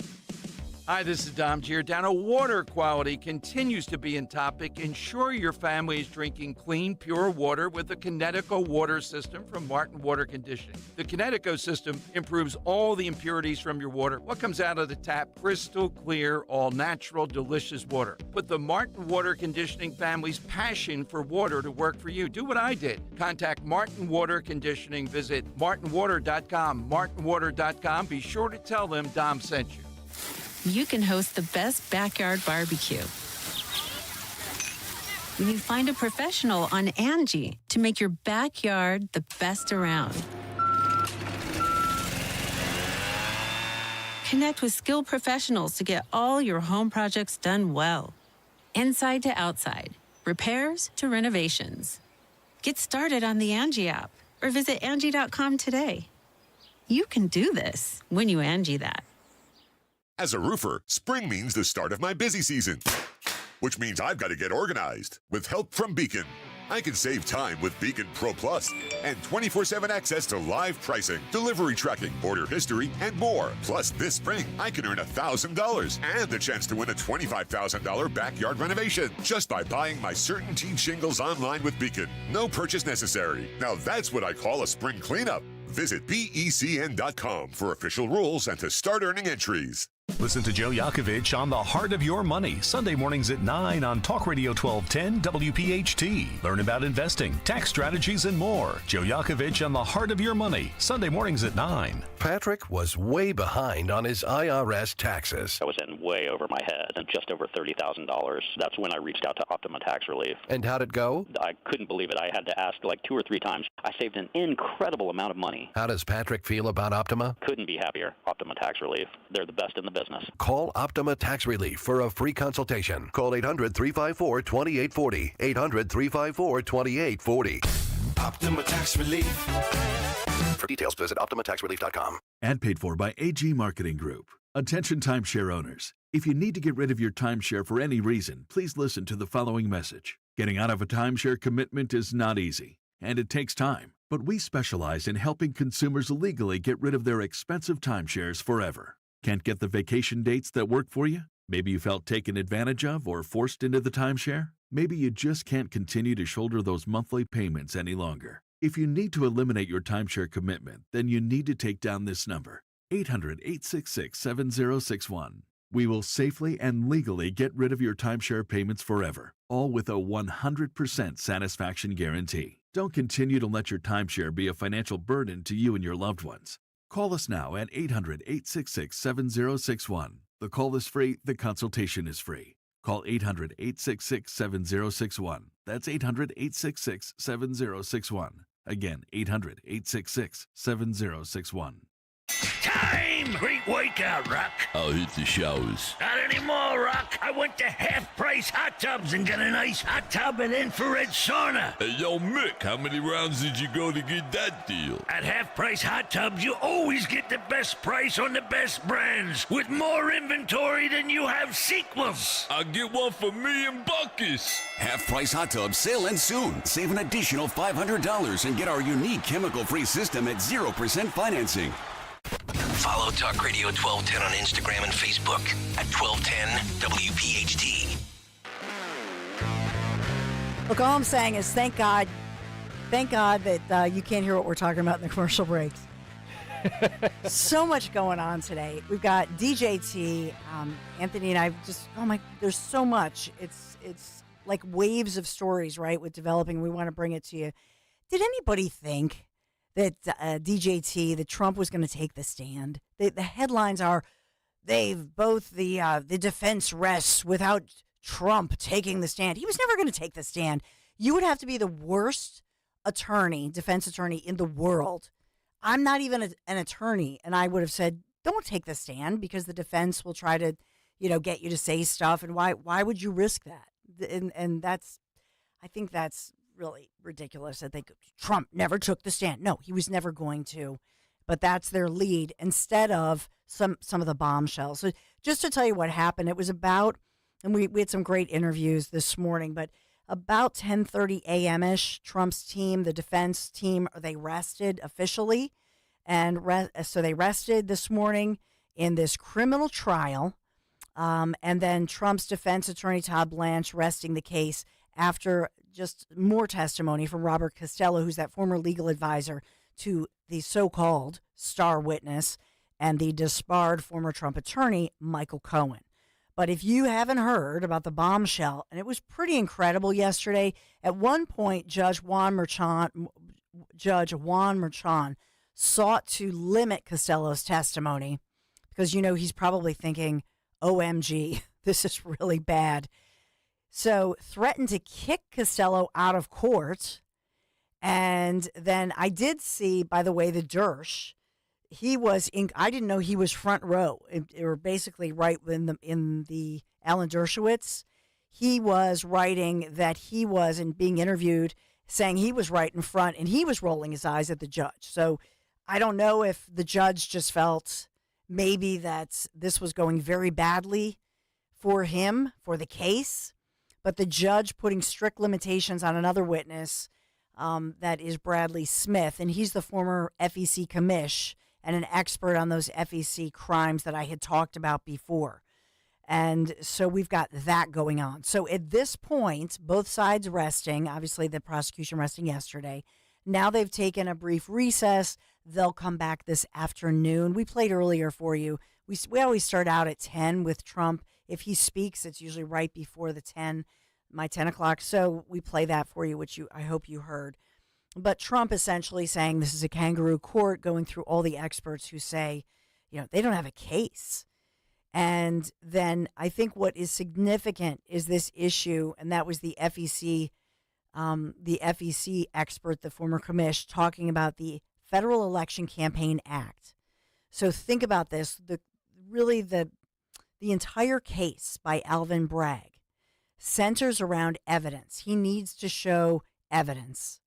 Hi, this is Dom Giordano. Water quality continues to be in topic. Ensure your family is drinking clean, pure water with the Kinetico water system from Martin Water Conditioning. The Kinetico system improves all the impurities from your water. What comes out of the tap? Crystal clear, all natural, delicious water. Put the Martin Water Conditioning family's passion for water to work for you. Do what I did. Contact Martin Water Conditioning. Visit martinwater.com. martinwater.com. Be sure to tell them Dom sent you. You can host the best backyard barbecue when you find a professional on Angie to make your backyard the best around. Connect with skilled professionals to get all your home projects done well. Inside to outside, repairs to renovations. Get started on the Angie app or visit Angie.com today. You can do this when you Angie that. As a roofer, spring means the start of my busy season, which means I've got to get organized with help from Beacon. I can save time with Beacon Pro Plus and 24/7 access to live pricing, delivery tracking, order history, and more. Plus, this spring, I can earn $1,000 and the chance to win a $25,000 backyard renovation just by buying my CertainTeed shingles online with Beacon. No purchase necessary. Now that's what I call a spring cleanup. Visit BECN.com for official rules and to start earning entries. Listen to Joe Yakovich on The Heart of Your Money, Sunday mornings at 9 on Talk Radio 1210 WPHT. Learn about investing, tax strategies, and more. Joe Yakovich on The Heart of Your Money, Sunday mornings at 9. Patrick was way behind on his IRS taxes. I was in way over my head and just over $30,000. That's when I reached out to Optima Tax Relief. And how'd it go? I couldn't believe it. I had to ask like 2 or 3 times. I saved an incredible amount of money. How does Patrick feel about Optima? Couldn't be happier. Optima Tax Relief. They're the best in the business. Call Optima Tax Relief for a free consultation. Call 800-354-2840. 800-354-2840. Optima Tax Relief. For details, visit OptimaTaxRelief.com. Ad paid for by AG Marketing Group. Attention timeshare owners. If you need to get rid of your timeshare for any reason, please listen to the following message. Getting out of a timeshare commitment is not easy, and it takes time. But we specialize in helping consumers legally get rid of their expensive timeshares forever. Can't get the vacation dates that work for you? Maybe you felt taken advantage of or forced into the timeshare? Maybe you just can't continue to shoulder those monthly payments any longer. If you need to eliminate your timeshare commitment, then you need to take down this number, 800-866-7061. We will safely and legally get rid of your timeshare payments forever, all with a 100% satisfaction guarantee. Don't continue to let your timeshare be a financial burden to you and your loved ones. Call us now at 800-866-7061. The call is free. The consultation is free. Call 800-866-7061. That's 800-866-7061. Again, 800-866-7061. Time! Great workout, Rock. I'll hit the showers. Not anymore, Rock. I went to Half Price Hot Tubs and got a nice hot tub and infrared sauna. Hey, yo, Mick, how many rounds did you go to get that deal? At Half Price Hot Tubs, you always get the best price on the best brands with more inventory than you have sequels. I'll get one for me and Buckus. Half Price Hot Tubs sale ends soon. Save an additional $500 and get our unique chemical-free system at 0% financing. Follow Talk Radio 1210 on Instagram and Facebook at 1210 WPHT. Look, all I'm saying is thank God that you can't hear what we're talking about in the commercial breaks. So much going on today. We've got DJT, Anthony and I just, there's so much. It's like waves of stories, right, with developing. We want to bring it to you. Did anybody think that that Trump was going to take the stand? The headlines are, the defense rests without Trump taking the stand. He was never going to take the stand. You would have to be the worst defense attorney in the world. I'm not even an attorney, and I would have said, don't take the stand because the defense will try to, get you to say stuff, and why would you risk that? And I think that's really ridiculous. I think Trump never took the stand. No, he was never going to. But that's their lead instead of some of the bombshells. So just to tell you what happened, it was about, and we had some great interviews this morning, but about 10:30 a.m.-ish, Trump's team, the defense team, they rested officially. And so they rested this morning in this criminal trial. And then Trump's defense attorney, Todd Blanche, resting the case after just more testimony from Robert Costello, who's that former legal advisor to the so-called star witness and the disbarred former Trump attorney, Michael Cohen. But if you haven't heard about the bombshell, and it was pretty incredible yesterday, at one point, Judge Juan Merchan sought to limit Costello's testimony because, he's probably thinking, OMG, this is really bad. So threatened to kick Costello out of court. And then I did see, by the way, the Dersh. I didn't know he was front row, or basically right in the Alan Dershowitz. he was writing that he was, and being interviewed, saying he was right in front, and he was rolling his eyes at the judge. So I don't know if the judge just felt maybe that this was going very badly for him, for the case, but the judge putting strict limitations on another witness, that is Bradley Smith, and he's the former FEC commish and an expert on those FEC crimes that I had talked about before. And so we've got that going on. So at this point, both sides resting, obviously the prosecution resting yesterday. Now they've taken a brief recess. They'll come back this afternoon. We played earlier for you. We always start out at 10 with Trump. If he speaks, it's usually right before my 10 o'clock. So we play that for you, which I hope you heard. But Trump essentially saying this is a kangaroo court, going through all the experts who say, they don't have a case. And then I think what is significant is this issue, and that was the FEC expert, the former commish, talking about the Federal Election Campaign Act. So think about this. The entire case by Alvin Bragg centers around evidence. He needs to show evidence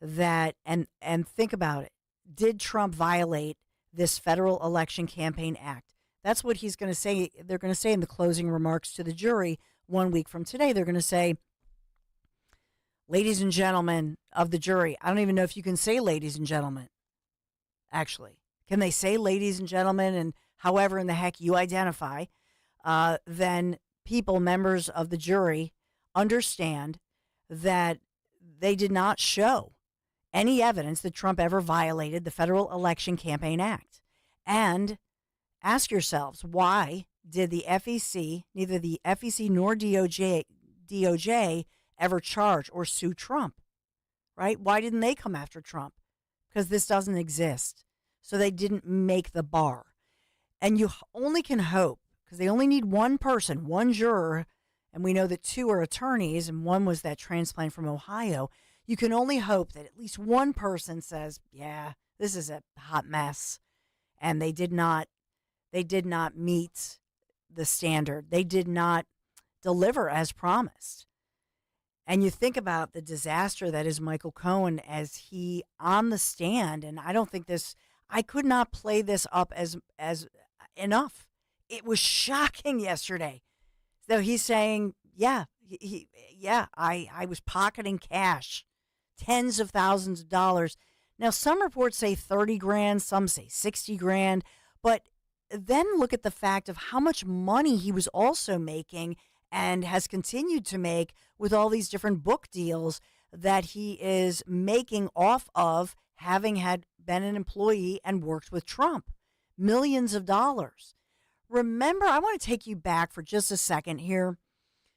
that, and think about it. Did Trump violate this Federal Election Campaign Act? That's what he's going to say. They're going to say in the closing remarks to the jury 1 week from today. They're going to say, ladies and gentlemen of the jury. I don't even know if you can say ladies and gentlemen, actually. Can they say ladies and gentlemen and however in the heck you identify? Then people, members of the jury, understand that they did not show any evidence that Trump ever violated the Federal Election Campaign Act. And ask yourselves, why did the FEC, neither the FEC nor DOJ ever charge or sue Trump, right? Why didn't they come after Trump? Because this doesn't exist. So they didn't make the bar. And you only can hope, because they only need one person, one juror, and we know that two are attorneys, and one was that transplant from Ohio. You can only hope that at least one person says, yeah, this is a hot mess. And they did not meet the standard. They did not deliver as promised. And you think about the disaster that is Michael Cohen as he on the stand, and I could not play this up as enough. It was shocking yesterday. So he's saying, I was pocketing cash, tens of thousands of dollars. Now, some reports say 30 grand, some say 60 grand, but then look at the fact of how much money he was also making and has continued to make with all these different book deals that he is making off of having been an employee and worked with Trump. Millions of dollars. Remember, I want to take you back for just a second here,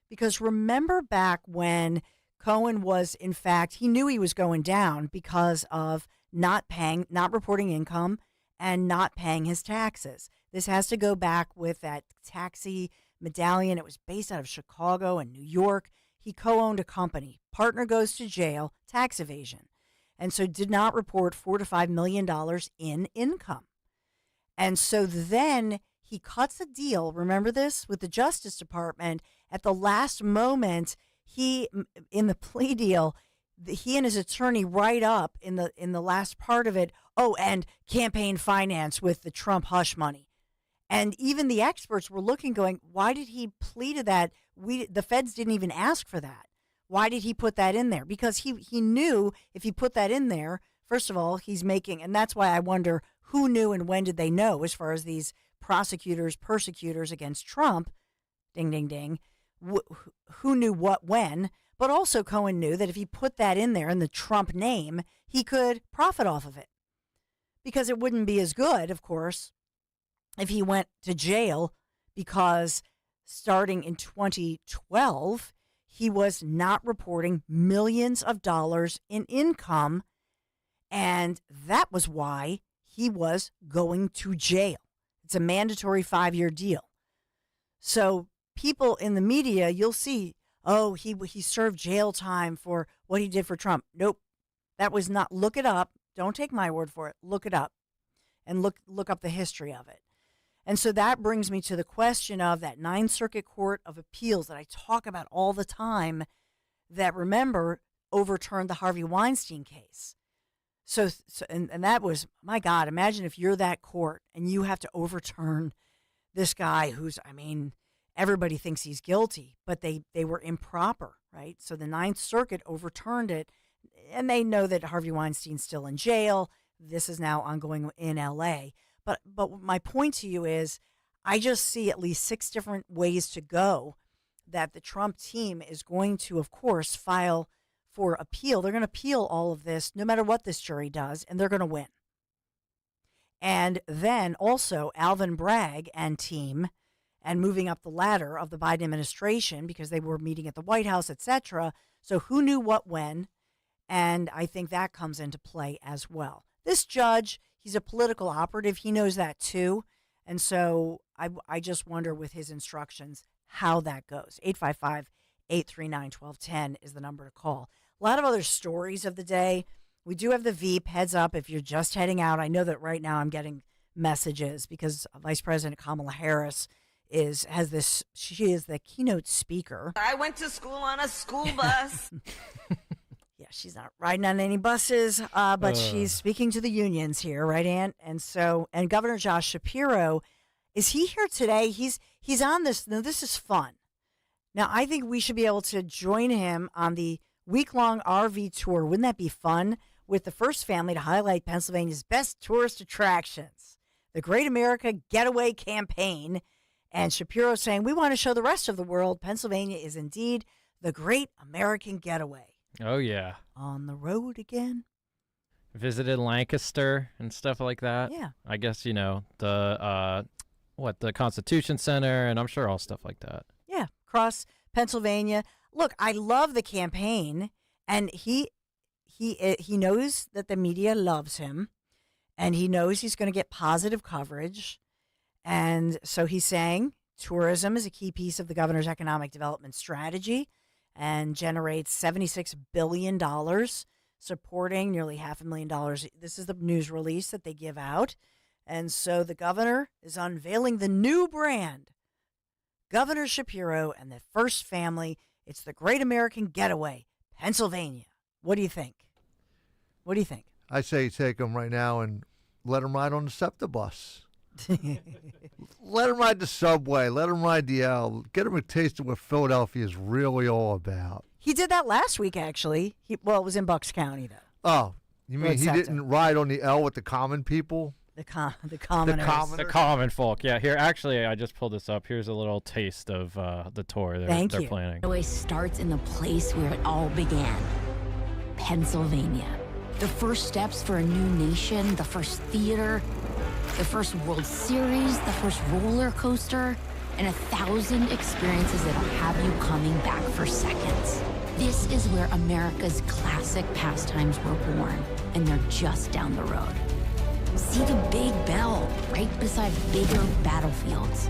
because remember back when Cohen was, in fact, he knew he was going down because of not reporting income and not paying his taxes. This has to go back with that taxi medallion. It was based out of Chicago and New York. He co-owned a company. Partner goes to jail, tax evasion. And so did not report $4 to $5 million in income. And so then he cuts a deal, remember this, with the Justice Department. At the last moment, in the plea deal, he and his attorney write up in the last part of it, and campaign finance with the Trump hush money. And even the experts were looking, going, why did he plead to that? The feds didn't even ask for that. Why did he put that in there? Because he knew if he put that in there, first of all, he's making, and that's why I wonder who knew and when did they know as far as these persecutors against Trump, ding, ding, ding, who knew what when, but also Cohen knew that if he put that in there in the Trump name, he could profit off of it. Because it wouldn't be as good, of course, if he went to jail, because starting in 2012, he was not reporting millions of dollars in income, and that was why he was going to jail. It's a mandatory 5-year deal. So people in the media, you'll see, he served jail time for what he did for Trump. Nope, that was not. Look it up. Don't take my word for it. Look it up, and look up the history of it. And so that brings me to the question of that Ninth Circuit Court of Appeals that I talk about all the time that, remember, overturned the Harvey Weinstein case. So that was, my God, imagine if you're that court and you have to overturn this guy who's, I mean, everybody thinks he's guilty, but they were improper, right? So the Ninth Circuit overturned it, and they know that Harvey Weinstein's still in jail. This is now ongoing in L.A., But my point to you is I just see at least 6 different ways to go that the Trump team is going to, of course, file for appeal. They're going to appeal all of this no matter what this jury does, and they're going to win. And then also Alvin Bragg and team, and moving up the ladder of the Biden administration because they were meeting at the White House, etc. So who knew what when? And I think that comes into play as well. This judge, he's a political operative. He knows that too. And so I just wonder with his instructions how that goes. 855-839-1210 is the number to call. A lot of other stories of the day. We do have the Veep. Heads up if you're just heading out. I know that right now I'm getting messages because Vice President Kamala Harris she is the keynote speaker. I went to school on a school bus. Yeah, she's not riding on any buses, but she's speaking to the unions here, right, Ann? And Governor Josh Shapiro, is he here today? He's on this. Now, this is fun. Now, I think we should be able to join him on the week-long RV tour. Wouldn't that be fun? With the first family to highlight Pennsylvania's best tourist attractions, the Great America Getaway Campaign. And Shapiro saying, we want to show the rest of the world Pennsylvania is indeed the Great American Getaway. Oh, yeah. On the road again. Visited Lancaster and stuff like that. Yeah. I guess, the Constitution Center, and I'm sure all stuff like that. Yeah, across Pennsylvania. Look, I love the campaign, and he knows that the media loves him, and he knows he's going to get positive coverage. And so he's saying tourism is a key piece of the governor's economic development strategy and generates $76 billion, supporting nearly $500,000. This is the news release that they give out. And so the governor is unveiling the new brand, Governor Shapiro and the first family. It's the Great American Getaway, Pennsylvania. What do you think? What do you think? I say take them right now and let them ride on the SEPTA bus. Let them ride the subway. Let them ride the L. Get them a taste of what Philadelphia is really all about. He did that last week, actually. It was in Bucks County, though. Oh, you mean he didn't ride on the L with the common people? The commoners. The common folk. Yeah, here, actually, I just pulled this up. Here's a little taste of the tour they're planning. It always starts in the place where it all began, Pennsylvania. The first steps for a new nation, the first theater, the first World Series, the first roller coaster, and 1,000 experiences that'll have you coming back for seconds. This is where America's classic pastimes were born, and they're just down the road. See the Big Bell right beside bigger battlefields.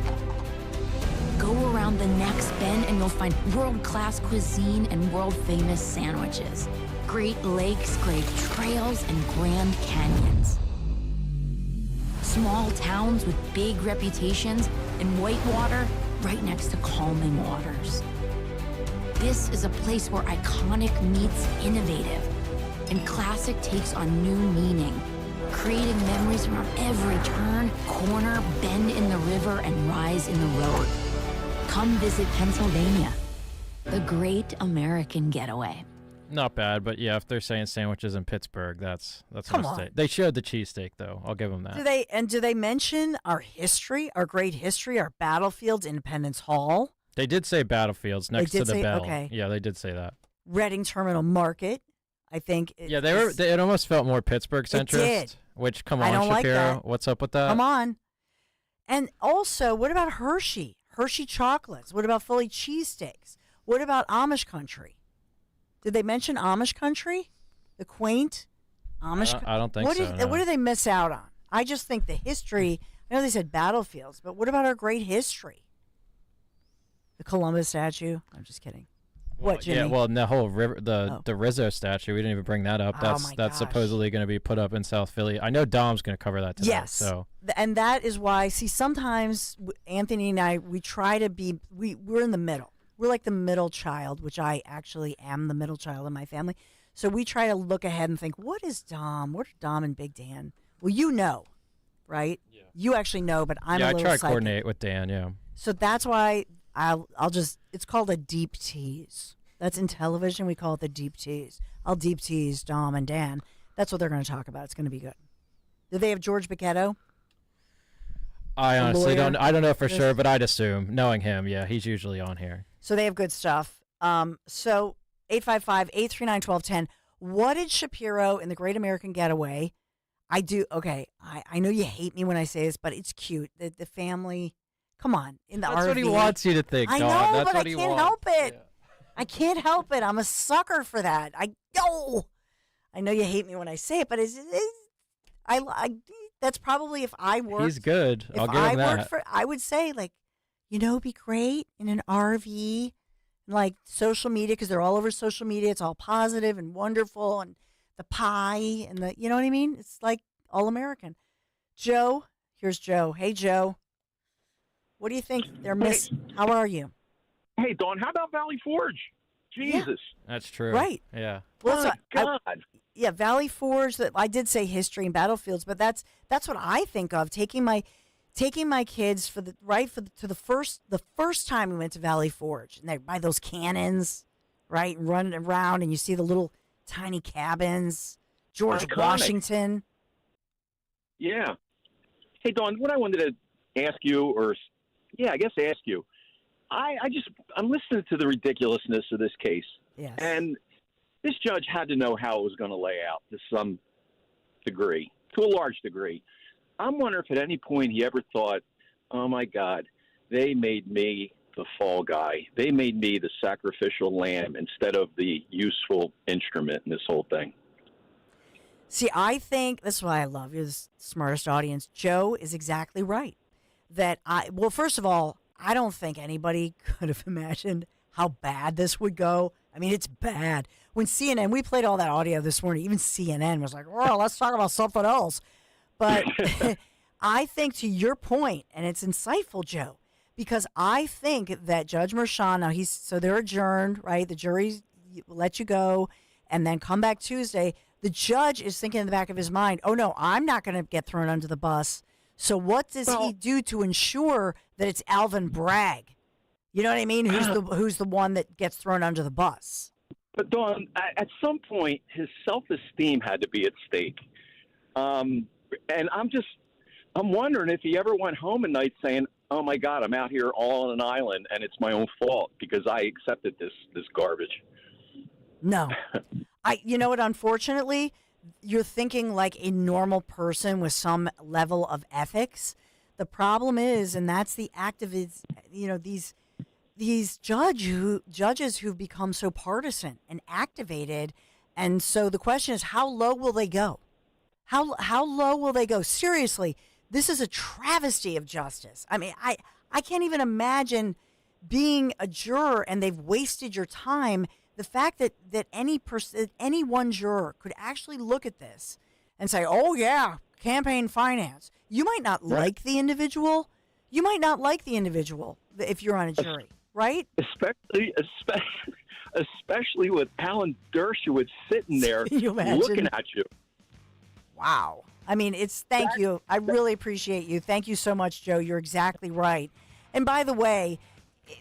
Go around the next bend and you'll find world-class cuisine and world-famous sandwiches. Great lakes, great trails, and grand canyons. Small towns with big reputations, and Whitewater right next to calming waters. This is a place where iconic meets innovative, and classic takes on new meaning, creating memories around every turn, corner, bend in the river, and rise in the road. Come visit Pennsylvania, the Great American Getaway. Not bad, but yeah, if they're saying sandwiches in Pittsburgh, that's a Come mistake. on. They showed the cheesesteak, though. I'll give them that. Do they mention our history, our great history, our battlefields, Independence Hall, They did say battlefields next to the say- bell. okay. Yeah, they did say that. Reading Terminal Market? I think. It almost felt more Pittsburgh centrist. did. Which, come I on, don't like Shapiro, that. what's up with that? Come on. And also, what about Hershey? Hershey chocolates. What about Philly cheesesteaks? What about Amish country? Did they mention Amish country? The quaint Amish I don't think so, no. What do they miss out on? I just think the history, I know they said battlefields, but what about our great history? The Columbus statue? I'm just kidding. What, Jimmy? Yeah, well, and the whole the Rizzo statue, we didn't even bring that up. That's supposedly going to be put up in South Philly. I know Dom's going to cover that today. Yes. So. And that is why, see, sometimes Anthony and I, we try to be, we're in the middle. We're like the middle child, which I actually am the middle child in my family. So we try to look ahead and think, what is Dom? What are Dom and Big Dan? Well, you know, right? Yeah. You actually know, but I'm a little I try to psychic. coordinate with Dan, yeah. So that's why I'll just, it's called a deep tease. That's in television. We call it the deep tease. I'll deep tease Dom and Dan. That's what they're going to talk about. It's going to be good. Do they have George Bachetto? I honestly don't. I don't know for sure, but I'd assume, knowing him, yeah, he's usually on here. So they have good stuff. So 855-839-1210. What did Shapiro in The Great American Getaway? I know you hate me when I say this, but it's cute. The family, come on, in the RV. That's what he wants you to think, Dawn. I know, That's but what I he can't wants. help it. Yeah. I can't help it. I'm a sucker for that. I know you hate me when I say it, but that's probably if I worked. He's good. I'll give him that. I would say, like, it'd be great in an RV, like social media, because they're all over social media. It's all positive and wonderful, and the pie and the, you know what I mean? It's like all American. Joe, here's Joe. Hey, Joe. What do you think they're missing? How are you? Hey, Dawn, how about Valley Forge? Jesus. Yeah. That's true. Right. Yeah. Well, God. Valley Forge. That I did say history and battlefields, but that's what I think of. Taking my kids to the first time we went to Valley Forge, and they buy those cannons, right, and running around, and you see the little tiny cabins. George Iconic. Washington. Yeah. Hey, Dawn, what I wanted to ask you, ask you. I'm listening to the ridiculousness of this case. Yes. And this judge had to know how it was going to lay out to some degree, to a large degree. I'm wondering if at any point he ever thought, oh, my God, they made me the fall guy. They made me the sacrificial lamb instead of the useful instrument in this whole thing. See, I think that's why I love you, the smartest audience. Joe is exactly right. First of all, I don't think anybody could have imagined how bad this would go. I mean, it's bad. When CNN, we played all that audio this morning, even CNN was like, well, let's talk about something else. But I think, to your point, and it's insightful, Joe, because I think that Judge Mershon, now they're adjourned, right? The jury will let you go and then come back Tuesday. The judge is thinking in the back of his mind, oh, no, I'm not going to get thrown under the bus. So what does he do to ensure that it's Alvin Bragg? You know what I mean? Who's the one that gets thrown under the bus? But, Dawn, at some point, his self-esteem had to be at stake. And I'm wondering if he ever went home at night saying, oh, my God, I'm out here all on an island, and it's my own fault because I accepted this garbage. No. You know what, unfortunately, you're thinking like a normal person with some level of ethics. The problem is, and that's the activists, these judges who've become so partisan and activated. And so the question is, how low will they go? How low will they go? Seriously, this is a travesty of justice. I mean, I can't even imagine being a juror and they've wasted your time. The fact that any one juror could actually look at this and say, oh, yeah, campaign finance. You might not like the individual. You might not like the individual if you're on a jury, right? Especially with Alan Dershowitz sitting there looking at you. Wow. I mean, thank you. I really appreciate you. Thank you so much, Joe. You're exactly right. And by the way,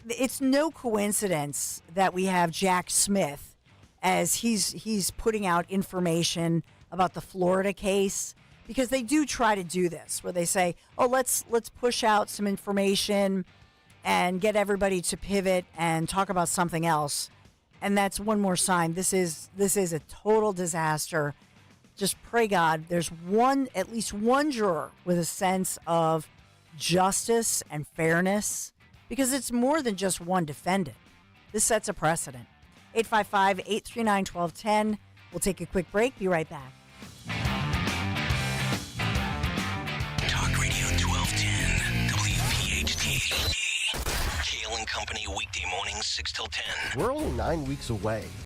it's no coincidence that we have Jack Smith as he's putting out information about the Florida case, because they do try to do this where they say, oh, let's push out some information and get everybody to pivot and talk about something else. And that's one more sign. This is a total disaster. Just pray God there's at least one juror with a sense of justice and fairness, because it's more than just one defendant. This sets a precedent. 855-839-1210. We'll take a quick break. Be right back. Talk Radio 1210, WPHT. Kale and Company weekday mornings 6 till 10. We're only 9 weeks away